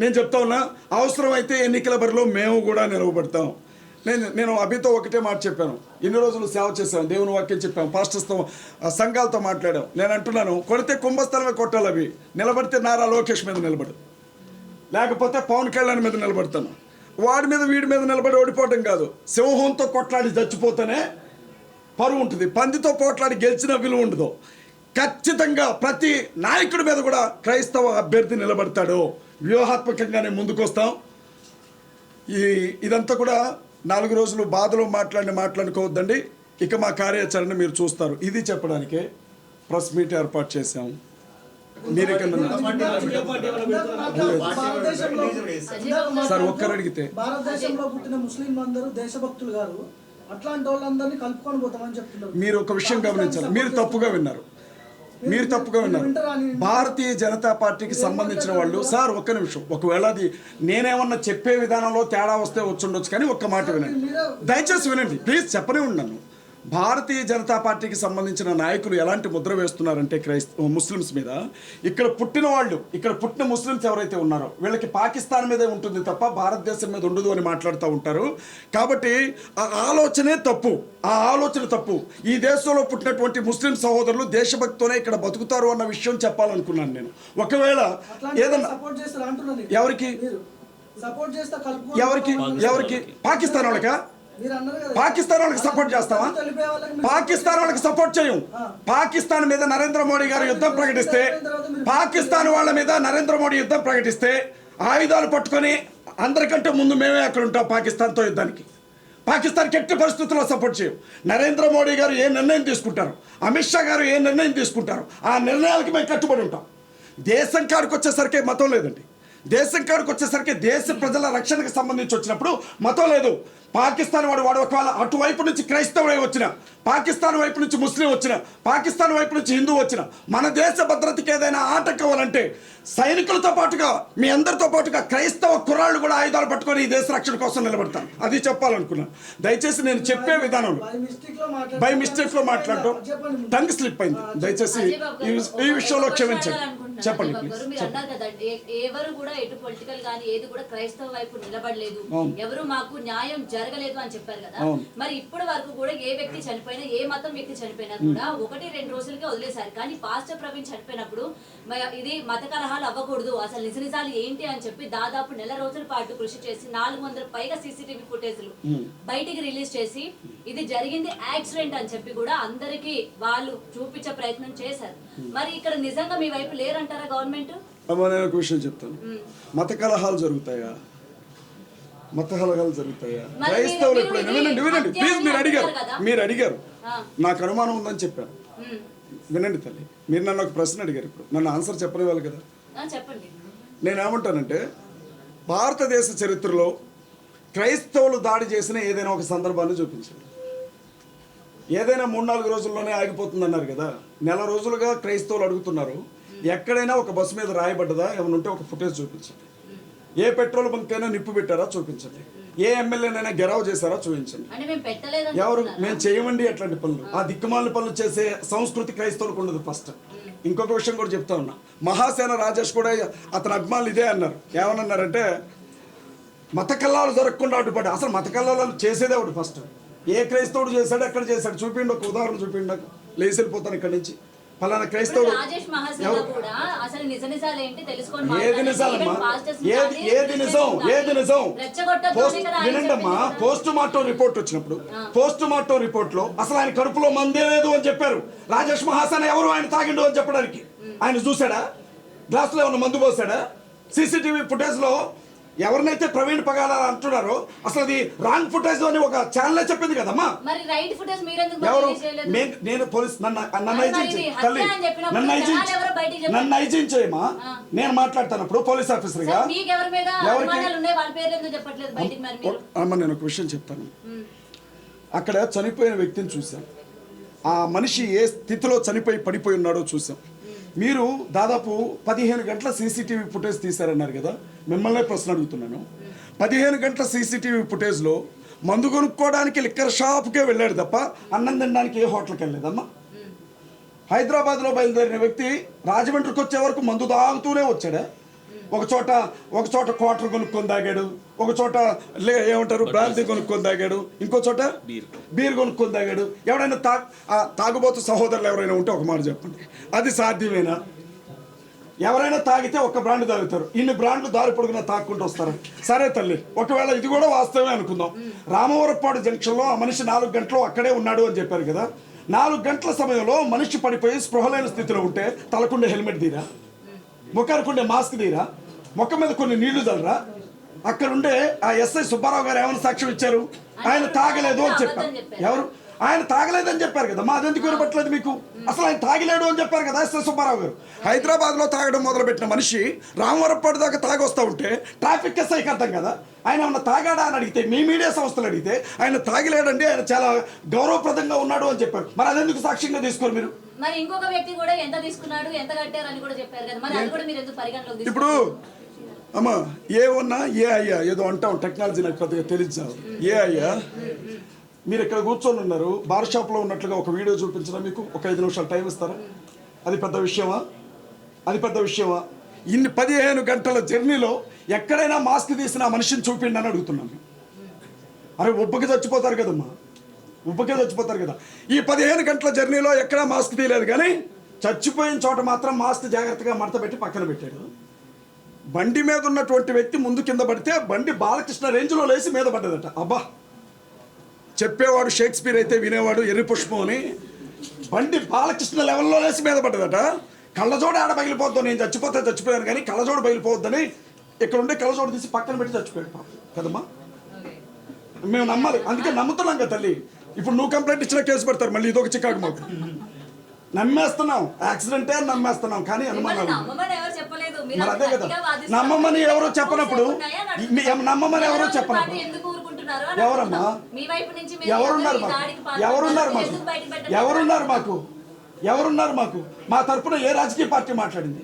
నేను చెప్తా ఉన్నా, అవసరమైతే ఎన్నికల బరిలో మేము కూడా నిలవబడతాం. నేను అభితో ఒకటే మాట చెప్పాను, ఇన్ని రోజులు సేవ చేశాం, దేవుని వాక్యం చెప్పాం, పాస్టర్స్తో సంఘాలతో మాట్లాడాం. నేను అంటున్నాను, కొడితే కుంభస్థలమే కొట్టాలి, అవి నిలబడితే నారా లోకేష్ మీద నిలబడు, లేకపోతే పవన్ కళ్యాణ్ మీద నిలబడతాను. వాడి మీద వీడి మీద నిలబడి ఓడిపోవటం కాదు, సింహంతో కొట్లాడి చచ్చిపోతేనే పరువు ఉంటుంది, పందితో పోట్లాడి గెలిచిన విలువ ఉండదు. ఖచ్చితంగా ప్రతి నాయకుడి మీద కూడా క్రైస్తవ అభ్యర్థి నిలబడతాడు. వ్యూహాత్మకంగానే ముందుకు వస్తాం. ఇదంతా కూడా 4 రోజులు బాధలో మాట్లాడుకోవద్దండి. ఇక మా కార్యాచరణ మీరు చూస్తారు. ఇది చెప్పడానికే ప్రెస్ మీట్ ఏర్పాటు చేశాం. మీరు సార్ ఒక్కరు అడిగితే భారతదేశంలో పుట్టిన ముస్లిం అందరూ దేశభక్తులు గారు, అట్లాంటి వాళ్ళందరినీ కలుపుకొని పోతామని చెప్తున్నారు. మీరు ఒక విషయం గమనించాలి, మీరు తప్పుగా విన్నారు. భారతీయ జనతా పార్టీకి సంబంధించిన వాళ్ళు, సార్ ఒక్క నిమిషం, ఒకవేళ అది నేనేమన్నా చెప్పే విధానంలో తేడా వస్తే వచ్చుండొచ్చు, కానీ ఒక్క మాట వినండి, దయచేసి వినండి ప్లీజ్, చెప్పనే ఉన్నాను. భారతీయ జనతా పార్టీకి సంబంధించిన నాయకులు ఎలాంటి ముద్ర వేస్తున్నారంటే ముస్లిమ్స్ మీద, ఇక్కడ పుట్టిన ముస్లిమ్స్ ఎవరైతే ఉన్నారో వీళ్ళకి పాకిస్తాన్ మీదే ఉంటుంది తప్ప భారతదేశం మీద ఉండదు అని మాట్లాడుతూ ఉంటారు. కాబట్టి ఆ ఆలోచన తప్పు. ఈ దేశంలో పుట్టినటువంటి ముస్లిం సహోదరులు దేశభక్తితోనే ఇక్కడ బతుకుతారు అన్న విషయం చెప్పాలనుకున్నాను నేను. ఒకవేళ ఏదన్నా ఎవరికి పాకిస్తాన్ వాళ్ళకా, పాకిస్తాన్ వాళ్ళకి సపోర్ట్ చేస్తావా? పాకిస్తాన్ వాళ్ళకి సపోర్ట్ చేయం. పాకిస్తాన్ మీద నరేంద్ర మోడీ గారు యుద్ధం ప్రకటిస్తే, పాకిస్తాన్ వాళ్ళ మీద నరేంద్ర మోడీ యుద్ధం ప్రకటిస్తే ఆయుధాలు పట్టుకొని అందరికంటే ముందు మేమే అక్కడ ఉంటాం పాకిస్తాన్తో యుద్ధానికి. పాకిస్తాన్కి ఎట్టి పరిస్థితుల్లో సపోర్ట్ చేయం. నరేంద్ర మోడీ గారు ఏ నిర్ణయం తీసుకుంటారు, అమిత్ షా గారు ఏ నిర్ణయం తీసుకుంటారు, ఆ నిర్ణయాలకి మేము కట్టుబడి ఉంటాం. దేశం కాడికి వచ్చేసరికి మతం లేదండి. దేశం కాడికి వచ్చేసరికి దేశ ప్రజల రక్షణకు సంబంధించి వచ్చినప్పుడు మతం లేదు. పాకిస్తాన్ వాడు ఒకవేళ అటువైపు నుంచి క్రైస్తవుడే వచ్చిన, పాకిస్తాన్ వైపు నుంచి ముస్లిం వచ్చిన, పాకిస్తాన్ వైపు నుంచి హిందూ వచ్చిన, మన దేశ భద్రతకి ఏదైనా ఆటంకం అవ్వాలంటే సైనికులతో పాటుగా మీ అందరితో పాటుగా క్రైస్తవ కుర్రాళ్ళు కూడా ఆయుధాలు పట్టుకొని ఈ దేశ రక్షణ కోసం నిలబడతాను. అది చెప్పాలనుకున్నాను. దయచేసి నేను చెప్పే విధానంలో బై మిస్టేక్లో మాట్లాడటం టంగ్ స్లిప్ అయింది. దయచేసి ఈ విషయంలో క్షమించండి. చెప్పండి ఎవరు కూడా ఎటు పొలిటికల్ గానీ ఏది కూడా క్రైస్తవ వైపు నిలబడలేదు, ఎవరు మాకు న్యాయం జరగలేదు అని చెప్పారు కదా. మరి ఇప్పటి వరకు కూడా ఏ వ్యక్తి చనిపోయినా, ఏ మతం వ్యక్తి చనిపోయినా కూడా 1-2 రోజులకే వదిలేశారు. కానీ పాస్టర్ ప్రవీణ్ చనిపోయినప్పుడు ఇది మత కలహాలు అవ్వకూడదు, అసలు నిజాలు ఏంటి అని చెప్పి దాదాపు 1 నెల రోజుల పాటు కృషి చేసి 400 పైగా సీసీటీవీ ఫుటేజ్లు బయటికి రిలీజ్ చేసి ఇది జరిగింది యాక్సిడెంట్ అని చెప్పి కూడా అందరికి వాళ్ళు చూపించే ప్రయత్నం చేశారు. మరి ఇక్కడ నిజంగా మీ వైపు లేరంటారా గవర్నమెంట్? నేను ఒక విషయం చెప్తాను, మత కలహాలు జరుగుతాయా? క్రైస్తవులు ఎప్పుడైనా వినండి ప్లీజ్, మీరు అడిగారు నాకు అనుమానం ఉందని చెప్పాను. వినండి తల్లి, మీరు నన్ను ఒక ప్రశ్న అడిగారు, ఇప్పుడు నన్ను ఆన్సర్ చెప్పనివ్వాలి కదా. చెప్పండి. నేనేమంటానంటే, భారతదేశ చరిత్రలో క్రైస్తవులు దాడి చేసిన ఏదైనా ఒక సందర్భాన్ని చూపించండి. ఏదైనా 3-4 రోజుల్లోనే ఆగిపోతుందన్నారు కదా, 1 నెల రోజులుగా క్రైస్తవులు అడుగుతున్నారు. ఎక్కడైనా ఒక బస్సు మీద రాయబడ్డదా ఏమైనా ఉంటే ఒక ఫుటేజ్ చూపించండి. ఏ పెట్రోల్ బంక్ అయినా నిప్పు పెట్టారా చూపించండి. ఏ ఎమ్మెల్యేనైనా గెరావ్ చేశారా చూపించండి. ఎవరు మేము చేయమండి అట్లాంటి పనులు. ఆ దిక్కుమాలిన పనులు చేసే సంస్కృతి క్రైస్తవులకు ఉండదు. ఫస్ట్ ఇంకొక విషయం కూడా చెప్తా ఉన్నా, మహాసేన రాజేష్ కూడా అతని అభిమానులు ఇదే అన్నారు. ఏమన్నారంటే, మత కల్లాలు జరగకుండా అడ్డుపడ్డా. అసలు మత కల్లాలు చేసేదే ఒకటి ఫస్ట్. ఏ క్రైస్తవుడు చేశాడు, ఎక్కడ చేశాడు చూపిండి, ఒక ఉదాహరణ చూపిండి. నాకు లేచి వెళ్ళిపోతాను ఇక్కడి నుంచి. ఫలానా క్రైస్తవుడు ఏది నిజం వినండమ్మా. పోస్ట్ మార్టం రిపోర్ట్ వచ్చినప్పుడు పోస్ట్ మార్టం రిపోర్ట్ లో అసలు ఆయన కడుపులో మందే లేదు అని చెప్పారు. రాజేష్ మహాసేన ఎవరు ఆయన తాగిండు అని చెప్పడానికి? ఆయన చూసాడా? గ్లాసులో ఏమన్నా మందు పోసాడా? సీసీటీవీ ఫుటేజ్ లో ఎవరినైతే ప్రవీణ్ పగాల అంటున్నారో అసలు అది రాంగ్ ఫుటేజ్ అని ఒక ఛానల్ చెప్పింది కదమ్మా. ఎవరు? నేను పోలీస్ నన్ను ఐజిన్ చేయమా, నేను మాట్లాడుతున్నప్పుడు పోలీస్ ఆఫీసర్ గా ఎవరికి అమ్మ నేను ఒక విషయం చెప్తాను. అక్కడ చనిపోయిన వ్యక్తిని చూసాం. ఆ మనిషి ఏ స్థితిలో చనిపోయి పడిపోయి ఉన్నాడో చూసాం. మీరు దాదాపు 15 గంటల సీసీటీవీ ఫుటేజ్ తీశారన్నారు కదా, మిమ్మల్నే ప్రశ్న అడుగుతున్నాను. 15 గంటల సీసీటీవీ ఫుటేజ్లో మందు కొనుక్కోవడానికి లిక్కర్ షాప్కే వెళ్ళాడు తప్ప అన్నం తినడానికి ఏ హోటల్కి వెళ్ళలేదమ్మా. హైదరాబాద్లో బయలుదేరిన వ్యక్తి రాజమండ్రికి వచ్చే వరకు మందు తాగుతూనే వచ్చాడా? ఒక చోట క్వార్టర్ కొనుక్కొని తాగాడు, ఒక చోట ఏమంటారు బ్రాంతి కొనుక్కొని తాగాడు, ఇంకో చోట బీర్ కొనుక్కొని తాగాడు. ఎవరైనా తాగుబోతు సహోదరులు ఎవరైనా ఉంటే ఒక మాట చెప్పండి, అది సాధ్యమేనా? ఎవరైనా తాగితే ఒక బ్రాండ్ తాగుతారు, ఇన్ని బ్రాండ్లు దారి పొడుగునా తాక్కుంటూ వస్తారు. సరే తల్లి, ఒకవేళ ఇది కూడా వాస్తవమే అనుకుందాం. రామవరపాడు జంక్షన్లో ఆ మనిషి 4 గంటలు అక్కడే ఉన్నాడు అని చెప్పారు కదా. 4 గంటల సమయంలో మనిషి పడిపోయి స్పృహలేని స్థితిలో ఉంటే తలకుండే హెల్మెట్ తీరా, ముఖానికి ఉండే మాస్క్ తీరా, ముఖం మీద కొన్ని నీళ్లు చల్లరా? అక్కడ ఉండే ఆ ఎస్ఐ సుబ్బారావు గారు ఏమైనా సాక్ష్యం ఇచ్చారు? ఆయన తాగలేదు అని చెప్పారు. ఎవరు? ఆయన తాగలేదని చెప్పారు కదా, అదెందుకు వినపట్లేదు మీకు? అసలు ఆయన తాగలేడు అని చెప్పారు కదా ఎస్ఐ సుబ్బారావు గారు. హైదరాబాద్లో తాగడం మొదలుపెట్టిన మనిషి రామవరపాడు దాకా తాగొస్తా ఉంటే ట్రాఫిక్ ఎస్ఐకి అర్థం కదా ఆయన ఏమన్నా తాగాడా అని అడిగితే, మీ మీడియా సంస్థలు అడిగితే ఆయన తాగలేడండి, ఆయన చాలా గౌరవప్రదంగా ఉన్నాడు అని చెప్పారు. మరి అదెందుకు సాక్ష్యంగా తీసుకోరు మీరు? మరి ఇంకొక వ్యక్తి కూడా ఎంత తీసుకున్నాడు, ఎంత కట్టారు అని కూడా చెప్పారు కదా, మరి అది కూడా మీరు ఎందుకు పరిగణలోకి తీసుకున్నారు? ఇప్పుడు అమ్మా ఏ ఉన్నా ఏ అయ్యా ఏదో అంటాం, టెక్నాలజీ నాకు కొద్దిగా తెలియదు. ఏ అయ్యా మీరు ఇక్కడ కూర్చొని ఉన్నారు, బార్ షాప్లో ఉన్నట్లుగా ఒక వీడియో చూపించడం మీకు ఒక 5 నిమిషాలు టైం ఇస్తారా? అది పెద్ద విషయమా? అది పెద్ద విషయమా? ఇన్ని 15 గంటల జర్నీలో ఎక్కడైనా మాస్క్ తీసిన ఆ మనిషిని చూపిండి అని అడుగుతున్నాను. అరే ఉబ్బకి చచ్చిపోతారు కదమ్మా, ఉబ్బకే చచ్చిపోతారు కదా. ఈ 15 గంటల జర్నీలో ఎక్కడా మాస్క్ తీయలేదు, కానీ చచ్చిపోయిన చోట మాత్రం మాస్క్ జాగ్రత్తగా మడత పెట్టి పక్కన పెట్టాడు. బండి మీద ఉన్నటువంటి వ్యక్తి ముందు కింద పడితే బండి బాలకృష్ణ రేంజ్లో లేచి మీద పడ్డదట. అబ్బా, చెప్పేవాడు షేక్స్పియర్ అయితే వినేవాడు ఎర్రి పుష్పం అని. బండి బాలకృష్ణ లెవెల్లో లేచి మీద పడ్డదట. కళ్ళజోడు ఆడ పగిలిపోద్దు, నేను చచ్చిపోయాను కానీ కళ్ళజోడు పగిలిపోవద్దని ఇక్కడ ఉండే కళ్ళజోడు తీసి పక్కన పెట్టి చచ్చిపోయాడు పాపం కదమ్మా. మేము నమ్మాలి, అందుకే నమ్ముతున్నాం కదా తల్లి. ఇప్పుడు నువ్వు కంప్లైంట్ ఇచ్చిన కేసు పెడతారు, మళ్ళీ ఇదొక చికాకు మాకు. నమ్మేస్తున్నాం, యాక్సిడెంటే అని నమ్మేస్తున్నాం, కానీ అనుమానాలు. మరి అదే కదా, నమ్మమని ఎవరో చెప్పనప్పుడు, నమ్మమని ఎవరో చెప్పనప్పుడు ఎవరమ్మా ఎవరున్నారు మాకు? మా తరపున ఏ రాజకీయ పార్టీ మాట్లాడింది?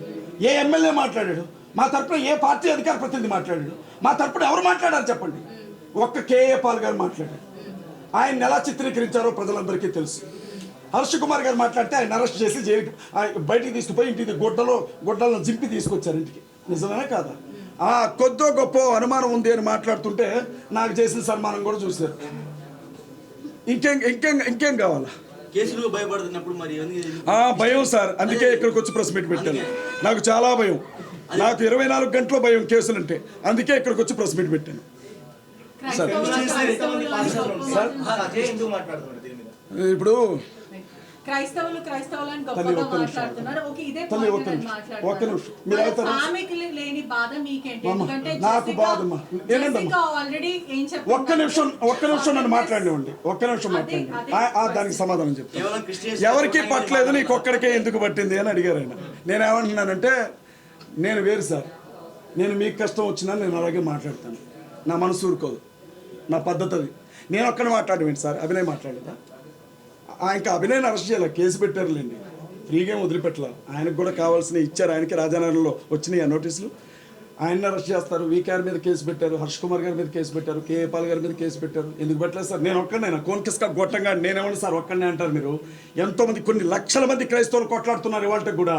ఏ ఎమ్మెల్యే మాట్లాడాడు? మా తరపున ఏ పార్టీ అధికార ప్రతినిధి మాట్లాడాడు? మా తరపున ఎవరు మాట్లాడారు చెప్పండి? ఒక్క కేఏ పాల్ గారు మాట్లాడారు. ఆయన ఎలా చిత్రీకరించారో ప్రజలందరికీ తెలుసు. హర్ష కుమార్ గారు మాట్లాడితే ఆయన అరెస్ట్ చేసి జైలుకి బయటికి తీసుకుపోయి ఇంటికి గుడ్డలను జింపి తీసుకొచ్చారు ఇంటికి. నిజమేనా కాదా? కొద్దో గొప్ప అనుమానం ఉంది అని మాట్లాడుతుంటే నాకు చేసిన సన్మానం కూడా చూశారు. ఇంకేం కావాలా? కేసులు భయపడుతున్నప్పుడు మరి భయం సార్, అందుకే ఇక్కడికి వచ్చి ప్రెస్ మీట్ పెట్టాను. నాకు చాలా భయం, నాకు 24 గంటల భయం కేసులు అంటే, అందుకే ఇక్కడికి వచ్చి ప్రెస్ మీట్ పెట్టాను సార్. ఇప్పుడు క్రైస్తవులు అని గొప్పగా మాట్లాడుతున్నారు. ఓకే, ఇదే పాయింట్ నేను మాట్లాడతాను. ఆమెకి లేని బాధ మీకేంటి? ఎందుకంటే జెసికా ఆల్రెడీ ఏం చెప్పారు? ఒక్క నిమిషం నన్ను మాట్లాడినివ్వండి, ఒక్క నిమిషం మాట్లాడండి, దానికి సమాధానం చెప్తాను. ఎవరికి పట్టలేదు, నీకు ఒక్కడికే ఎందుకు పట్టింది అని అడిగారు ఆయన. నేనేమంటున్నానంటే, నేను వేరు సార్, నేను మీకు కష్టం వచ్చినా నేను అలాగే మాట్లాడతాను. నా మనసు ఊరుకోదు, నా పద్ధతి అది. నేను ఒక్కడే మాట్లాడమేంటి సార్? అభినయ్ మాట్లాడేదా? ఇంకా అభినయ్ అరెస్ట్ చేయాలి, కేసు పెట్టారులేండి, ఫ్రీగా వదిలిపెట్టలా. ఆయనకు కూడా కావాల్సినవి ఇచ్చారు. ఆయనకి రాజానగరంలో వచ్చినాయి ఆ నోటీసులు. ఆయన్ని అరెస్ట్ చేస్తారు. వీకేఆర్ మీద కేసు పెట్టారు, హర్ష్ కుమార్ గారి మీద కేసు పెట్టారు, కేఏ పాల్ గారి మీద కేసు పెట్టారు. ఎందుకు పెట్టలేదు సార్? నేను ఒక్కడైనా కోన్కిస్కా గొట్టంగా నేనేమన్నా సార్ ఒక్కడనే అంటారు మీరు? ఎంతోమంది, కొన్ని లక్షల మంది క్రైస్తవులు కొట్లాడుతున్నారు ఇవాళకి కూడా.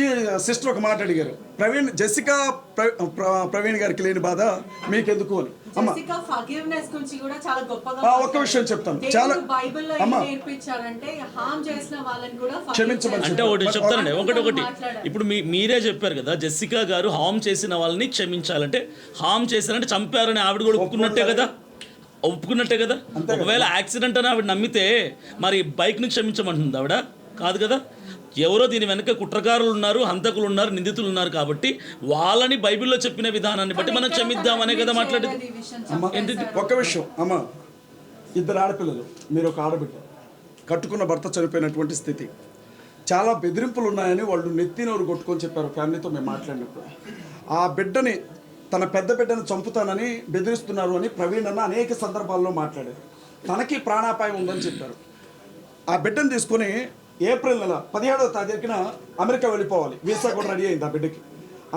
ఈ సిస్టర్ ఒక మాట అడిగారు, జెసికా ప్రవీణ్ గారికి లేని బాధ మీకెందుకు అని. ఒక్క విషయం చెప్తాను, చాలా క్షమించమని అంటే ఒకటి చెప్తానండి, ఒకటి ఇప్పుడు మీరే చెప్పారు కదా, జెసికా గారు హామ్ చేసిన వాళ్ళని క్షమించాలంటే, హామ్ చేశారంటే చంపారని ఆవిడ కూడా ఒప్పుకున్నట్టే కదా. ఒకవేళ యాక్సిడెంట్ అని ఆవిడ నమ్మితే మరి బైక్ని క్షమించమంటుంది ఆవిడ? కాదు కదా. ఎవరో దీని వెనక కుట్రకారులు ఉన్నారు, హంతకులు ఉన్నారు, నిందితులు ఉన్నారు, కాబట్టి వాళ్ళని బైబిల్లో చెప్పిన విధానాన్ని బట్టి మనం క్షమిద్దామనే కదా మాట్లాడేది. ఒక్క విషయం అమ్మ, 2 ఆడపిల్లలు, మీరు ఒక ఆడబిడ్డ, కట్టుకున్న భర్త చనిపోయినటువంటి స్థితి, చాలా బెదిరింపులు ఉన్నాయని వాళ్ళు నెత్తినోరు కొట్టుకొని చెప్పారు ఫ్యామిలీతో మేము మాట్లాడినప్పుడు. ఆ బిడ్డని, తన పెద్ద బిడ్డను చంపుతానని బెదిరిస్తున్నారు అని ప్రవీణ్ అన్న అనేక సందర్భాల్లో మాట్లాడారు. తనకి ప్రాణాపాయం ఉందని చెప్పారు. ఆ బిడ్డను తీసుకొని ఏప్రిల్ నెల 17వ తారీఖున అమెరికా వెళ్ళిపోవాలి, వీసా కూడా రెడీ అయింది ఆ బిడ్డకి.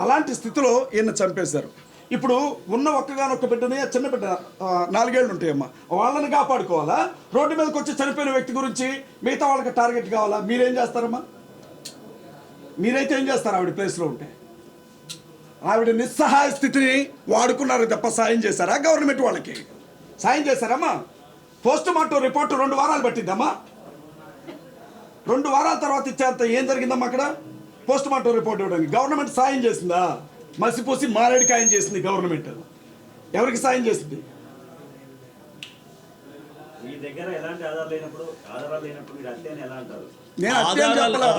అలాంటి స్థితిలో ఈయన చంపేశారు. ఇప్పుడు ఉన్న ఒక్కగానొక్క బిడ్డని, చిన్న బిడ్డ 4 ఏళ్ళు ఉంటాయమ్మా, వాళ్ళని కాపాడుకోవాలా? రోడ్డు మీదకి వచ్చి చనిపోయిన వ్యక్తి గురించి మిగతా వాళ్ళకి టార్గెట్ కావాలా? మీరేం చేస్తారమ్మా? మీరైతే ఏం చేస్తారు ఆవిడ ప్లేస్లో ఉంటే? ఆవిడ నిస్సహాయ స్థితిని వాడుకున్నారు తప్ప సాయం చేశారా? గవర్నమెంట్ వాళ్ళకి సాయం చేశారమ్మా? పోస్ట్ మార్టం రిపోర్టు 2 వారాలు పట్టిందమ్మా. 2 వారాల తర్వాత ఇచ్చేంత ఏం జరిగిందమ్మా అక్కడ? పోస్ట్ మార్టం రిపోర్ట్ ఇవ్వడానికి గవర్నమెంట్ సాయం చేసిందా? మసిపూసి మారేడికాయం చేసింది గవర్నమెంట్. ఎవరికి సాయం చేసింది? మీ దగ్గర ఎలాంటి ఆధారాలు లేనప్పుడు మీరు హత్య అని ఎలా అంటారు? నేను అత్యం చెప్పలా.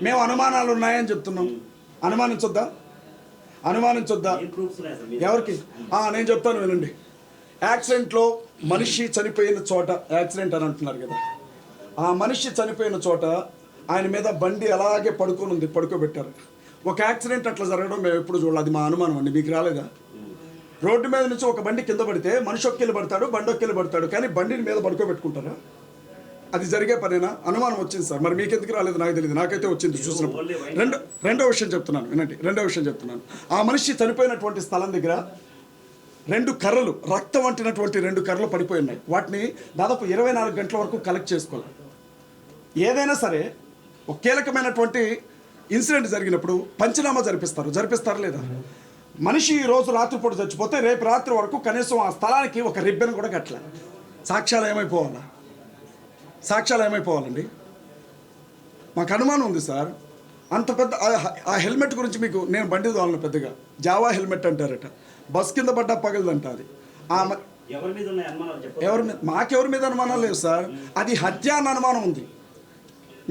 మేము అనుమానాలు ఉన్నాయని చెప్తున్నాం. అనుమానించొద్దా? ఏం proofs ఉన్నాయి అసలు? ఎవరికి? నేను చెప్తాను వినండి. యాక్సిడెంట్లో మనిషి చనిపోయిన చోట, యాక్సిడెంట్ అని అంటున్నారు కదా, ఆ మనిషి చనిపోయిన చోట ఆయన మీద బండి అలాగే పడుకోబెట్టారు. ఒక యాక్సిడెంట్ అట్లా జరగడం మేము ఎప్పుడు చూడాలి, అది మా అనుమానం అండి. మీకు రాలేదా? రోడ్డు మీద నుంచి ఒక బండి కింద పడితే మనిషి ఒక్కెళ్ళి పడతాడు, బండి ఒక్కెళ్ళి పడతాడు, కానీ బండిని మీద పడుకోబెట్టుకుంటారా? అది జరిగే పనేనా? అనుమానం వచ్చింది సార్. మరి మీకెందుకు రాలేదు నాకు తెలియదు, నాకైతే వచ్చింది చూసినప్పుడు. రెండో విషయం చెప్తున్నాను వినండి. ఆ మనిషి చనిపోయినటువంటి స్థలం దగ్గర 2 కర్రలు, రక్తం అంటినటువంటి 2 కర్రలు పడిపోయి ఉన్నాయి. వాటిని దాదాపు 24 గంటల వరకు కలెక్ట్ చేసుకోవాలి. ఏదైనా సరే ఒక కీలకమైనటువంటి ఇన్సిడెంట్ జరిగినప్పుడు పంచనామా జరిపిస్తారు లేదా? మనిషి ఈ రోజు రాత్రిపూట చచ్చిపోతే రేపు రాత్రి వరకు కనీసం ఆ స్థలానికి ఒక రిబ్బన్ కూడా కట్టలే. సాక్ష్యాలు ఏమైపోవాలండి? మాకు అనుమానం ఉంది సార్. అంత పెద్ద ఆ హెల్మెట్ గురించి మీకు నేను బండి తోలను పెద్దగా, జావా హెల్మెట్ అంటారట, బస్ కింద పడ్డా పగలదంట. అది ఎవరి మీద ఉన్నాయి అనుమానాలు చెప్పండి. మాకెవరి మీద అనుమానాలు లేవు సార్. అది హత్య అన్న అనుమానం ఉంది.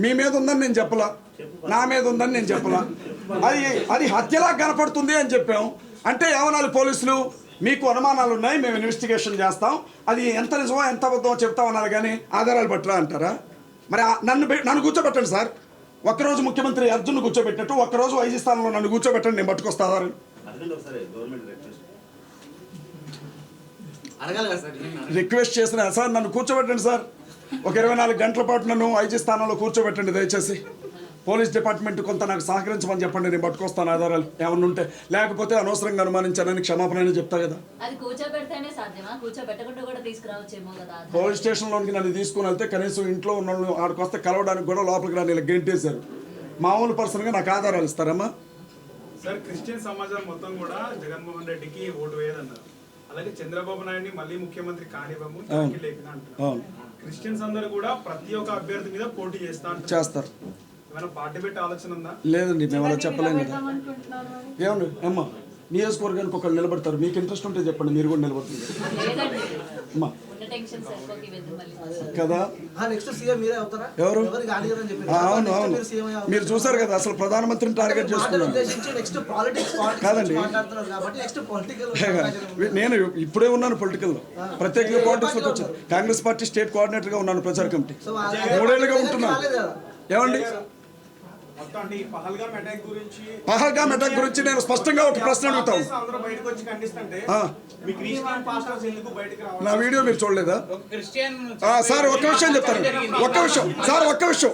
మీ మీద ఉందని నేను చెప్పలా, నా మీద ఉందని నేను చెప్పలా. అది హత్యలా కనపడుతుంది అని చెప్పాం. అంటే ఏమనాలి పోలీసులు? మీకు అనుమానాలు ఉన్నాయి, మేము ఇన్వెస్టిగేషన్ చేస్తాం, అది ఎంత నిజమో ఎంత అబద్ధమో చెప్తామన్నారు, కానీ ఆధారాలు పట్టరా అంటారా? మరి నన్ను కూర్చోబెట్టండి సార్. ఒక్కరోజు ముఖ్యమంత్రి అర్జున్ కూర్చోబెట్టినట్టు ఒక్కరోజు ఐజీ స్థానంలో నన్ను కూర్చోబెట్టండి, నేను పట్టుకొస్తా ఆధారాలు. రిక్వెస్ట్ చేసిన సార్, నన్ను కూర్చోబెట్టండి సార్. ఒక 24 గంటల పాటు నన్ను ఐజీ స్థానంలో కూర్చోబెట్టండి దయచేసి. పోలీస్ డిపార్ట్మెంట్ కొంత నాకు సహకరించమని చెప్పండి, నేను పట్టుకొస్తాను ఆధారాలు ఏమన్నా ఉంటే. లేకపోతే అనవసరంగా అనుమానించానని క్షమాపణ చెప్తా కదా. అది కూర్చోబెడితేనే సాధ్యమా? కూర్చోబెట్టకుండా కూడా తీసుకురావచ్చేమో కదా. పోలీస్ స్టేషన్లోకి నన్ను తీసుకుని వెళ్తే కనీసం ఇంట్లో ఉన్న వాళ్ళు ఆడికొస్తే కలవడానికి కూడా లోపలికి రాని ఇలా గెంటేశారు. మామూలు పర్సన్గా నాకు ఆధారాలు ఇస్తారమ్మా? సార్, క్రిస్టియన్ సమాజం మొత్తం కూడా జగన్మోహన్ రెడ్డికి ఓటు వేయదన్నారు. అలాగే చంద్రబాబు నాయుడిని మళ్ళీ ముఖ్యమంత్రి కానివ్వము లేపిన అంటున్నారు. క్రిస్టియన్స్ అందరూ కూడా ప్రతి ఒక్క అభ్యర్థి మీద పోటీ చేస్తారు. ఏమైనా పార్టీ పెట్టే ఆలోచన ఉందా? లేదండి, మేము అలా చెప్పలేము కదా. ఏమండి అమ్మా, నియోజకవర్గానికి ఒకళ్ళు నిలబడతారు, మీకు ఇంట్రెస్ట్ ఉంటే చెప్పండి, మీరు కూడా నిలబడుతుంది అమ్మా కదా. ఎవరు? అవును, మీరు చూసారు కదా, అసలు ప్రధానమంత్రిని టార్గెట్ చేసుకున్నాను కాదండి. నేను ఇప్పుడే ఉన్నాను పొలిటికల్లో, ప్రత్యేకంగా పాలిటిక్స్లోకి వచ్చాను. కాంగ్రెస్ పార్టీ స్టేట్ కోఆర్డినేటర్గా ఉన్నాను, ప్రచార కమిటీ 3 ఏళ్ళుగా ఉంటున్నాను. ఏమండి, పహల్గామ్ అటాక్ గురించి నేను స్పష్టంగా ఒక ప్రశ్న అడుగుతాను. నా వీడియో మీరు చూడలేదా సార్? ఒక్క విషయం చెప్తాను, ఒక్క విషయం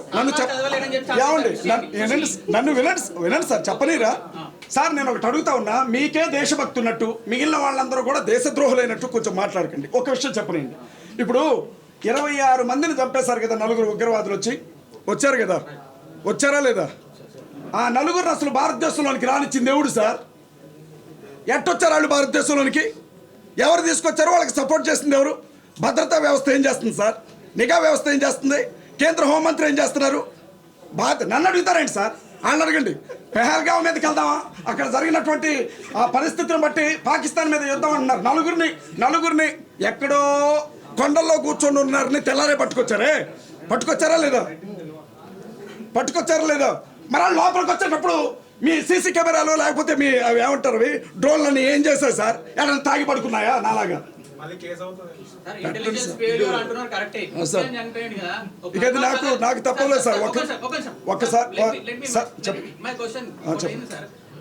నన్ను వినండి సార్, చెప్పనీరా సార్? నేను ఒకటి అడుగుతా ఉన్నా, మీకే దేశభక్తి ఉన్నట్టు మిగిలిన వాళ్ళందరూ కూడా దేశద్రోహులైనట్టు కొంచెం మాట్లాడకండి. ఒక విషయం చెప్పనండి. ఇప్పుడు 26 మందిని చంపేశారు కదా 4 ఉగ్రవాదులు వచ్చారు కదా, వచ్చారా లేదా? ఆ 4 అసలు భారతదేశంలోనికి రానిచ్చింది దేవుడు సార్. ఎట్టొచ్చారు వాళ్ళు భారతదేశంలోనికి? ఎవరు తీసుకొచ్చారో వాళ్ళకి సపోర్ట్ చేస్తుంది ఎవరు? భద్రతా వ్యవస్థ ఏం చేస్తుంది సార్? నిఘా వ్యవస్థ ఏం చేస్తుంది? కేంద్ర హోంమంత్రి ఏం చేస్తున్నారు? నన్ను అడుగుతారేంటి సార్? వాళ్ళని అడగండి. పెహల్గాం మీదకి వెళ్దామా? అక్కడ జరిగినటువంటి ఆ పరిస్థితిని బట్టి పాకిస్తాన్ మీద యుద్ధం అంటున్నారు. నలుగురిని ఎక్కడో కొండల్లో కూర్చొని ఉన్నారని తెల్లారే పట్టుకొచ్చారా లేదా? మరి వాళ్ళు లోపలికి వచ్చేటప్పుడు మీ సీసీ కెమెరాలు లేకపోతే మీ అవి ఏమంటారు అవి డ్రోన్లని ఏం చేశారు సార్? ఏదైనా తాగి పడుకున్నాయా నాలాగా? ఇక నాకు తప్పలేదు సార్. ఒక్కసారి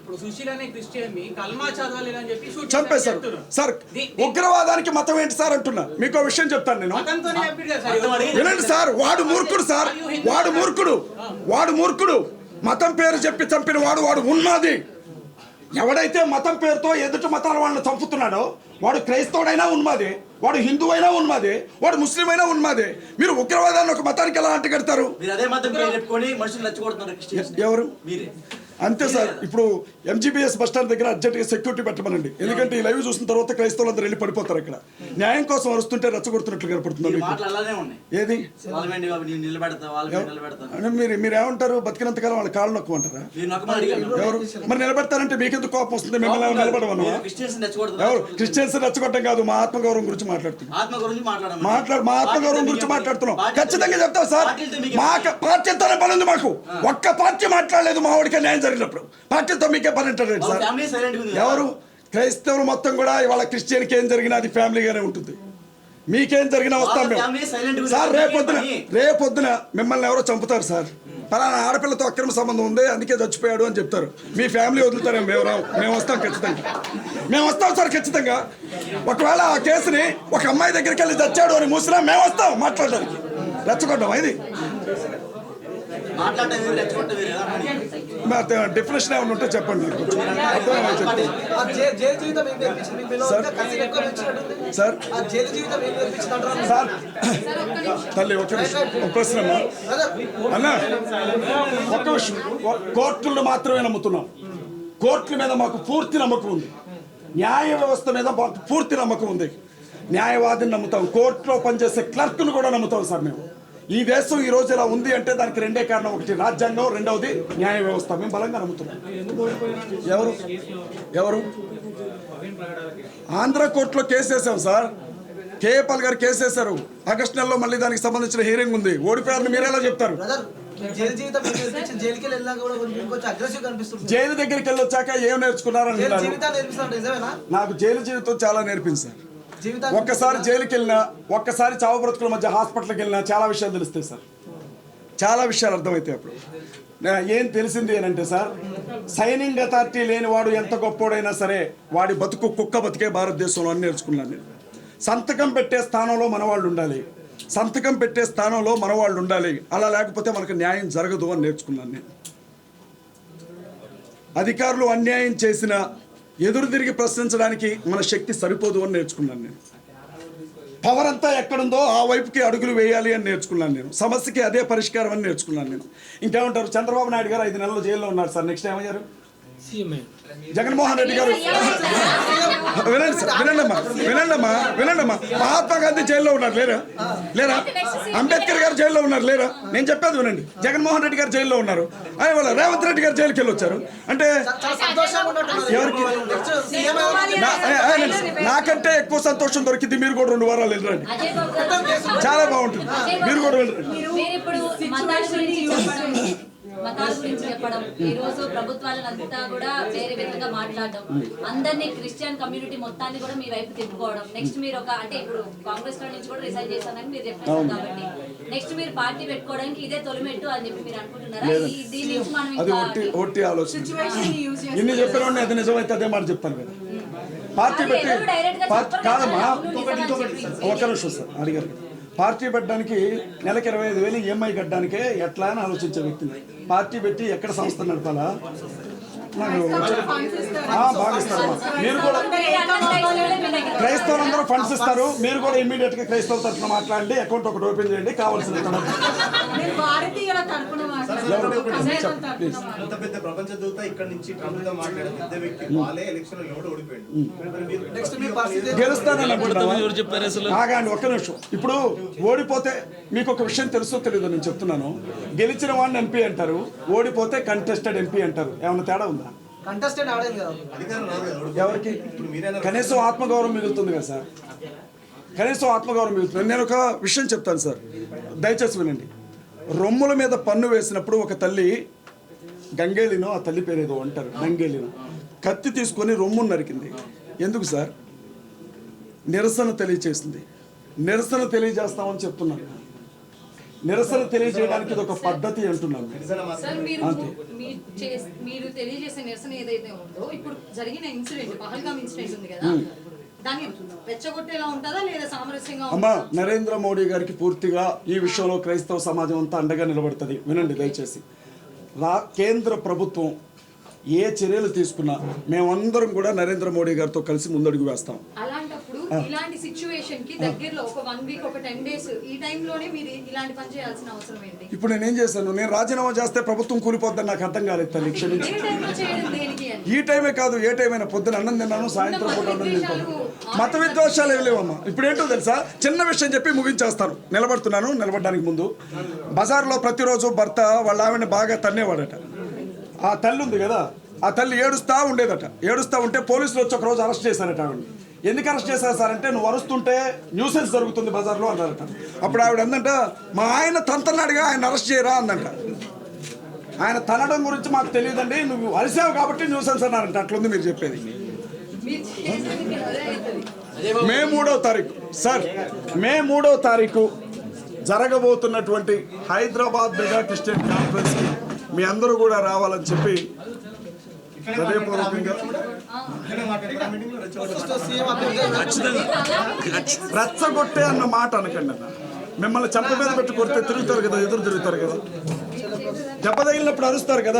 ఇప్పుడు సుశీల్ అనే క్రిస్టియన్ ని కల్మా చదవాలి అని చెప్పి షూట్ చంపేశారు సార్. ఉగ్రవాదానికి మతం ఏంటి సార్ అంటున్నా. మీకు ఒక విషయం చెప్తాను నేను. మతంతోనే చెప్పాడు కదా సార్. వినండి సార్, వాడు మూర్ఖుడు సార్, వాడు మూర్ఖుడు. మతం పేరు చెప్పి చంపిన వాడు ఉన్మాది. ఎవడైతే మతం పేరుతో ఎదుటి మతాల వాళ్ళని చంపుతున్నాడో వాడు క్రైస్తవుడైనా ఉన్మాదే, వాడు హిందూ అయినా ఉన్మాదే, వాడు ముస్లిం అయినా ఉన్మాదే. మీరు ఉగ్రవాదాన్ని ఒక మతానికి ఎలా అంటగడతారు? ఎవరు? అంతే సార్. ఇప్పుడు ఎంజీబీఎస్ బస్ స్టాండ్ దగ్గర అర్జెంట్గా సెక్యూరిటీ పెట్టమనండి. ఎందుకంటే ఈ లైవ్ చూసిన తర్వాత క్రైస్తవులందరూ వెళ్ళి పడిపోతారు. ఇక్కడ న్యాయం కోసం అరుస్తుంటే రెచ్చగొడుతున్నట్లు కనపడుతుంది. ఏది మీరు ఏమంటారు? బతికినంతకాలం వాళ్ళ కాళ్ళు నొక్కమంటారా? ఎవరు మరి నిలబెడతారంటే మీకెందుకు కోపం వస్తుంది? మిమ్మల్ని నిలబడమన్నా? ఎవరు క్రిస్టియన్స్ రెచ్చగొట్టం కాదు, మా ఆత్మగౌరవం గురించి మాట్లాడుతున్నాం. మా ఆత్మగౌరవం గురించి మాట్లాడుతున్నాం. ఖచ్చితంగా చెప్తాం సార్. మా పార్టీతోనే పని ఉంది మాకు. ఒక్క పార్టీ మాట్లాడలేదు మా వాడికి న్యాయం జరిగినప్పుడు. పార్టీతో మీకే పని అంటారు సార్. ఎవరు? క్రైస్తవులు మొత్తం కూడా ఇవాళ క్రిస్టియన్కి ఏం జరిగినా అది ఫ్యామిలీగానే ఉంటుంది. మీకేం జరిగినా వస్తాం మేము సార్. రేపొద్దున మిమ్మల్ని ఎవరో చంపుతారు సార్. పలానా ఆడపిల్లతో అక్రమ సంబంధం ఉంది అందుకే చచ్చిపోయాడు అని చెప్తారు. మీ ఫ్యామిలీ వదులుతారేమో. మేము వస్తాం ఖచ్చితంగా. మేము వస్తాం సార్ ఖచ్చితంగా. ఒకవేళ ఆ కేసుని ఒక అమ్మాయి దగ్గరికి వెళ్ళి చచ్చాడు అని మూసినా మేము వస్తాం మాట్లాడడానికి. రెచ్చగొట్టాం ఇది డెఫినేషన్ ఏమైనా ఉంటే చెప్పండి. సార్ తల్లి ఒక ప్రశ్న అన్నా, ఒక్క విషయం. కోర్టులను మాత్రమే నమ్ముతున్నాం. కోర్టుల మీద మాకు పూర్తి నమ్మకం ఉంది. న్యాయ వ్యవస్థ మీద మాకు పూర్తి నమ్మకం ఉంది. న్యాయవాదిని నమ్ముతాం. కోర్టులో పనిచేసే క్లర్క్ను కూడా నమ్ముతాం సార్. మేము ఈ దేశం ఈ రోజు ఇలా ఉంది అంటే దానికి రెండే కారణం. ఒకటి రాజ్యాంగం, రెండవది న్యాయ వ్యవస్థ. మేము బలంగా నమ్ముతున్నాం. ఎవరు ఆంధ్ర కోర్టులో కేసు వేసాం సార్. కేఏపాల్ గారు కేసు వేశారు. ఆగస్టు నెలలో మళ్ళీ దానికి సంబంధించిన హీరింగ్ ఉంది. ఓడిపోయారని మీరెలా చెప్తారు? జైలు దగ్గరికి వెళ్ళొచ్చాక ఏం నేర్చుకున్నారని నాకు జైలు జీవితం చాలా నేర్పింది సార్. ఒక్కసారి జైలుకి వెళ్ళినా, ఒక్కసారి చావు బ్రతుకుల మధ్య హాస్పిటల్కి వెళ్ళినా చాలా విషయాలు తెలుస్తాయి సార్. చాలా విషయాలు అర్థమవుతాయి. అప్పుడు ఏం తెలిసింది అని అంటే సార్, సైనింగ్ అథారిటీ లేని వాడు ఎంత గొప్పోడైనా సరే వాడి బతుకు కుక్క బతికే భారతదేశంలో అని నేర్చుకున్నాను నేను. సంతకం పెట్టే స్థానంలో మనవాళ్ళు ఉండాలి. సంతకం పెట్టే స్థానంలో మనవాళ్ళు ఉండాలి. అలా లేకపోతే మనకు న్యాయం జరగదు అని నేర్చుకున్నాను నేను. అధికారులు అన్యాయం చేసిన ఎదురు తిరిగి ప్రశ్నించడానికి మన శక్తి సరిపోదు అని నేర్చుకున్నాను నేను. పవర్ అంతా ఎక్కడుందో ఆ వైపుకి అడుగులు వేయాలి అని నేర్చుకున్నాను నేను. సమస్యకి అదే పరిష్కారం అని నేర్చుకున్నాను నేను. ఇంకేమంటారు? చంద్రబాబు నాయుడు గారు 5 నెలలు జైల్లో ఉన్నారు సార్. నెక్స్ట్ ఏమయ్యారు? జగన్మోహన్ రెడ్డి గారు వినండమ్మా. మహాత్మా గాంధీ జైల్లో ఉన్నారు లేరా? అంబేద్కర్ గారు జైల్లో ఉన్నారు లేరా? నేను చెప్పేది వినండి. జగన్మోహన్ రెడ్డి గారు జైల్లో ఉన్నారు. వాళ్ళ రేవంత్ రెడ్డి గారు జైలుకి వెళ్ళి వచ్చారు. అంటే ఎవరికి? నాకంటే ఎక్కువ సంతోషం దొరికింది. మీరు కూడా 2 వారాలు వెళ్ళరండి. చాలా బాగుంటుంది. మీరు కూడా వెళ్ళరండి. మతాల గురించి చెప్పడం, ఈ రోజు ప్రభుత్వాలంతా కూడా వేరే విధంగా మాట్లాడడం, అందరినీ క్రిస్టియన్ కమ్యూనిటీ మొత్తాన్ని కూడా మీ వైపు తిప్పుకోవడం. నెక్స్ట్ మీరు ఒక అంటే ఇప్పుడు కాంగ్రెస్ నుంచి కూడా రిజైన్ చేస్తానని మీరు చెప్పారు కాబట్టి నెక్స్ట్ మీరు పార్టీ పెట్టుకోవడానికి ఇదే తొలిమెట్టు అని చెప్పి మీరు అనుకుంటున్నారా? దీని నుంచి మనం ఎన్ని చెప్పిన అది నిజమైతే అదే మాట చెప్తాను కదా. పార్టీ పెట్టి కాదమ్మా, ఒక నిమిషం సార్ అడిగారు. పార్టీ పెట్టడానికి నెలకు 25,000 ఈఎంఐ కట్టడానికే ఎట్లా అని ఆలోచించే వ్యక్తిని పార్టీ పెట్టి ఎక్కడ సంస్థ నడపాలా? నాకు బాగా ఇస్తారు. మీరు కూడా క్రైస్తవులందరూ ఫండ్స్ ఇస్తారు. మీరు కూడా ఇమ్మీడియట్ గా క్రైస్తవ తరఫున మాట్లాడండి. అకౌంట్ ఒకటి ఓపెన్ చేయండి. కావాల్సిన ప్రపంచ దూత ఇక్కడ నుంచి గెలుస్తానని ఆగండి ఒక్క నిమిషం. ఇప్పుడు ఓడిపోతే మీకు ఒక విషయం తెలుసో తెలీదు నేను చెప్తున్నాను. గెలిచిన వాడిని ఎంపీ అంటారు, ఓడిపోతే కంటెస్టెడ్ ఎంపీ అంటారు. ఏమన్నా తేడా ఉందా? ఎవరికి? కనీసం ఆత్మగౌరవం మిగులుతుంది కదా సార్. కనీసం ఆత్మగౌరవం మిగులుతుంది. నేను ఒక విషయం చెప్తాను సార్, దయచేసి వినండి. రొమ్ముల మీద పన్ను వేసినప్పుడు ఒక తల్లి గంగేలినో, ఆ తల్లి పేరు ఏదో అంటారు, గంగేలినో, కత్తి తీసుకొని రొమ్మును నరికింది. ఎందుకు సార్? నిరసన తెలియచేసింది. నిరసన తెలియజేస్తామని చెప్తున్నాను. నిరసన తెలియజేయడానికి ఇది ఒక పద్ధతి అంటున్నాను. సార్ మీరు తెలియజేసే నిరసన ఏదైతే ఉందో ఇప్పుడు జరిగిన ఇన్సిడెంట్ పహల్గామ్ ఇన్సిడెంట్ ఉంది కదా దాన్ని రెచ్చగొట్టేలా ఉంటుందా లేదా సామరస్యంగా అమ్మా, నరేంద్ర మోడీ గారికి పూర్తిగా ఈ విషయంలో క్రైస్తవ సమాజం అంతా అండగా నిలబడుతుంది. వినండి దయచేసి. కేంద్ర ప్రభుత్వం ఏ చర్యలు తీసుకున్నా మేమందరం కూడా నరేంద్ర మోడీ గారితో కలిసి ముందడుగు వేస్తాం. అలాంటప్పుడు ఇలాంటి సిచ్యువేషన్ కి దగ్గరలో ఒక 1 వీక్ ఒక 10 డేస్ ఈ టైంలోనే మీరు ఇలాంటి పని చేయాల్సిన అవసరం ఏంటి? ఇప్పుడు నేనేం చేశాను, నేను రాజీనామా చేస్తే ప్రభుత్వం కూలిపోద్దని నాకు అర్థం కాలేదు తల్లి, క్షమించి. ఏ టైంలో చేయడం దేనికి అని? ఈ టైమే కాదు, ఏ టైం అయినా పొద్దున అన్నం తిన్నాను, సాయంత్రం పూట అన్నం తింటాను. మత విద్వేషాలు ఏమి లేవమ్మా. ఇప్పుడు ఏంటో తెలుసా, చిన్న విషయం చెప్పి ముగించేస్తాను. నిలబడడానికి ముందు బజార్లో ప్రతిరోజు భర్త వాళ్ళ ఆవిడని బాగా తన్నేవాడట. ఆ తల్లి ఉంది కదా, ఆ తల్లి ఏడుస్తూ ఉంటే పోలీసులు వచ్చి ఒకరోజు అరెస్ట్ చేశారట ఆవిడని. ఎందుకు అరెస్ట్ చేశారు సార్ అంటే, నువ్వు అరుస్తుంటే న్యూసెన్స్ జరుగుతుంది బజార్లో అన్నారట. అప్పుడు ఆవిడ అందంట, మా ఆయన తంతన్నాడుగా, ఆయన అరెస్ట్ చేయరా అందంట. ఆయన తనడం గురించి మాకు తెలియదండి, నువ్వు అరిసావు కాబట్టి న్యూసెన్స్ అన్నారంట. అట్లుంది మీరు చెప్పేది. మీరు చేసేది అదే అవుతుంది. మే 3వ తారీఖు సార్, మే 3వ తారీఖు జరగబోతున్నటువంటి హైదరాబాద్ మెగా క్రిస్టియన్ కాన్ఫరెన్స్కి మీ అందరూ కూడా రావాలని చెప్పి హృదయపూర్వకంగా. రెచ్చగొట్టే అన్న మాట అనకండి అన్న. మిమ్మల్ని చెంప మీద పెట్టి కొడితే తిరుగుతారు కదా, ఎదురు తిరుగుతారు కదా, దెబ్బ తగిలినప్పుడు అరుస్తారు కదా.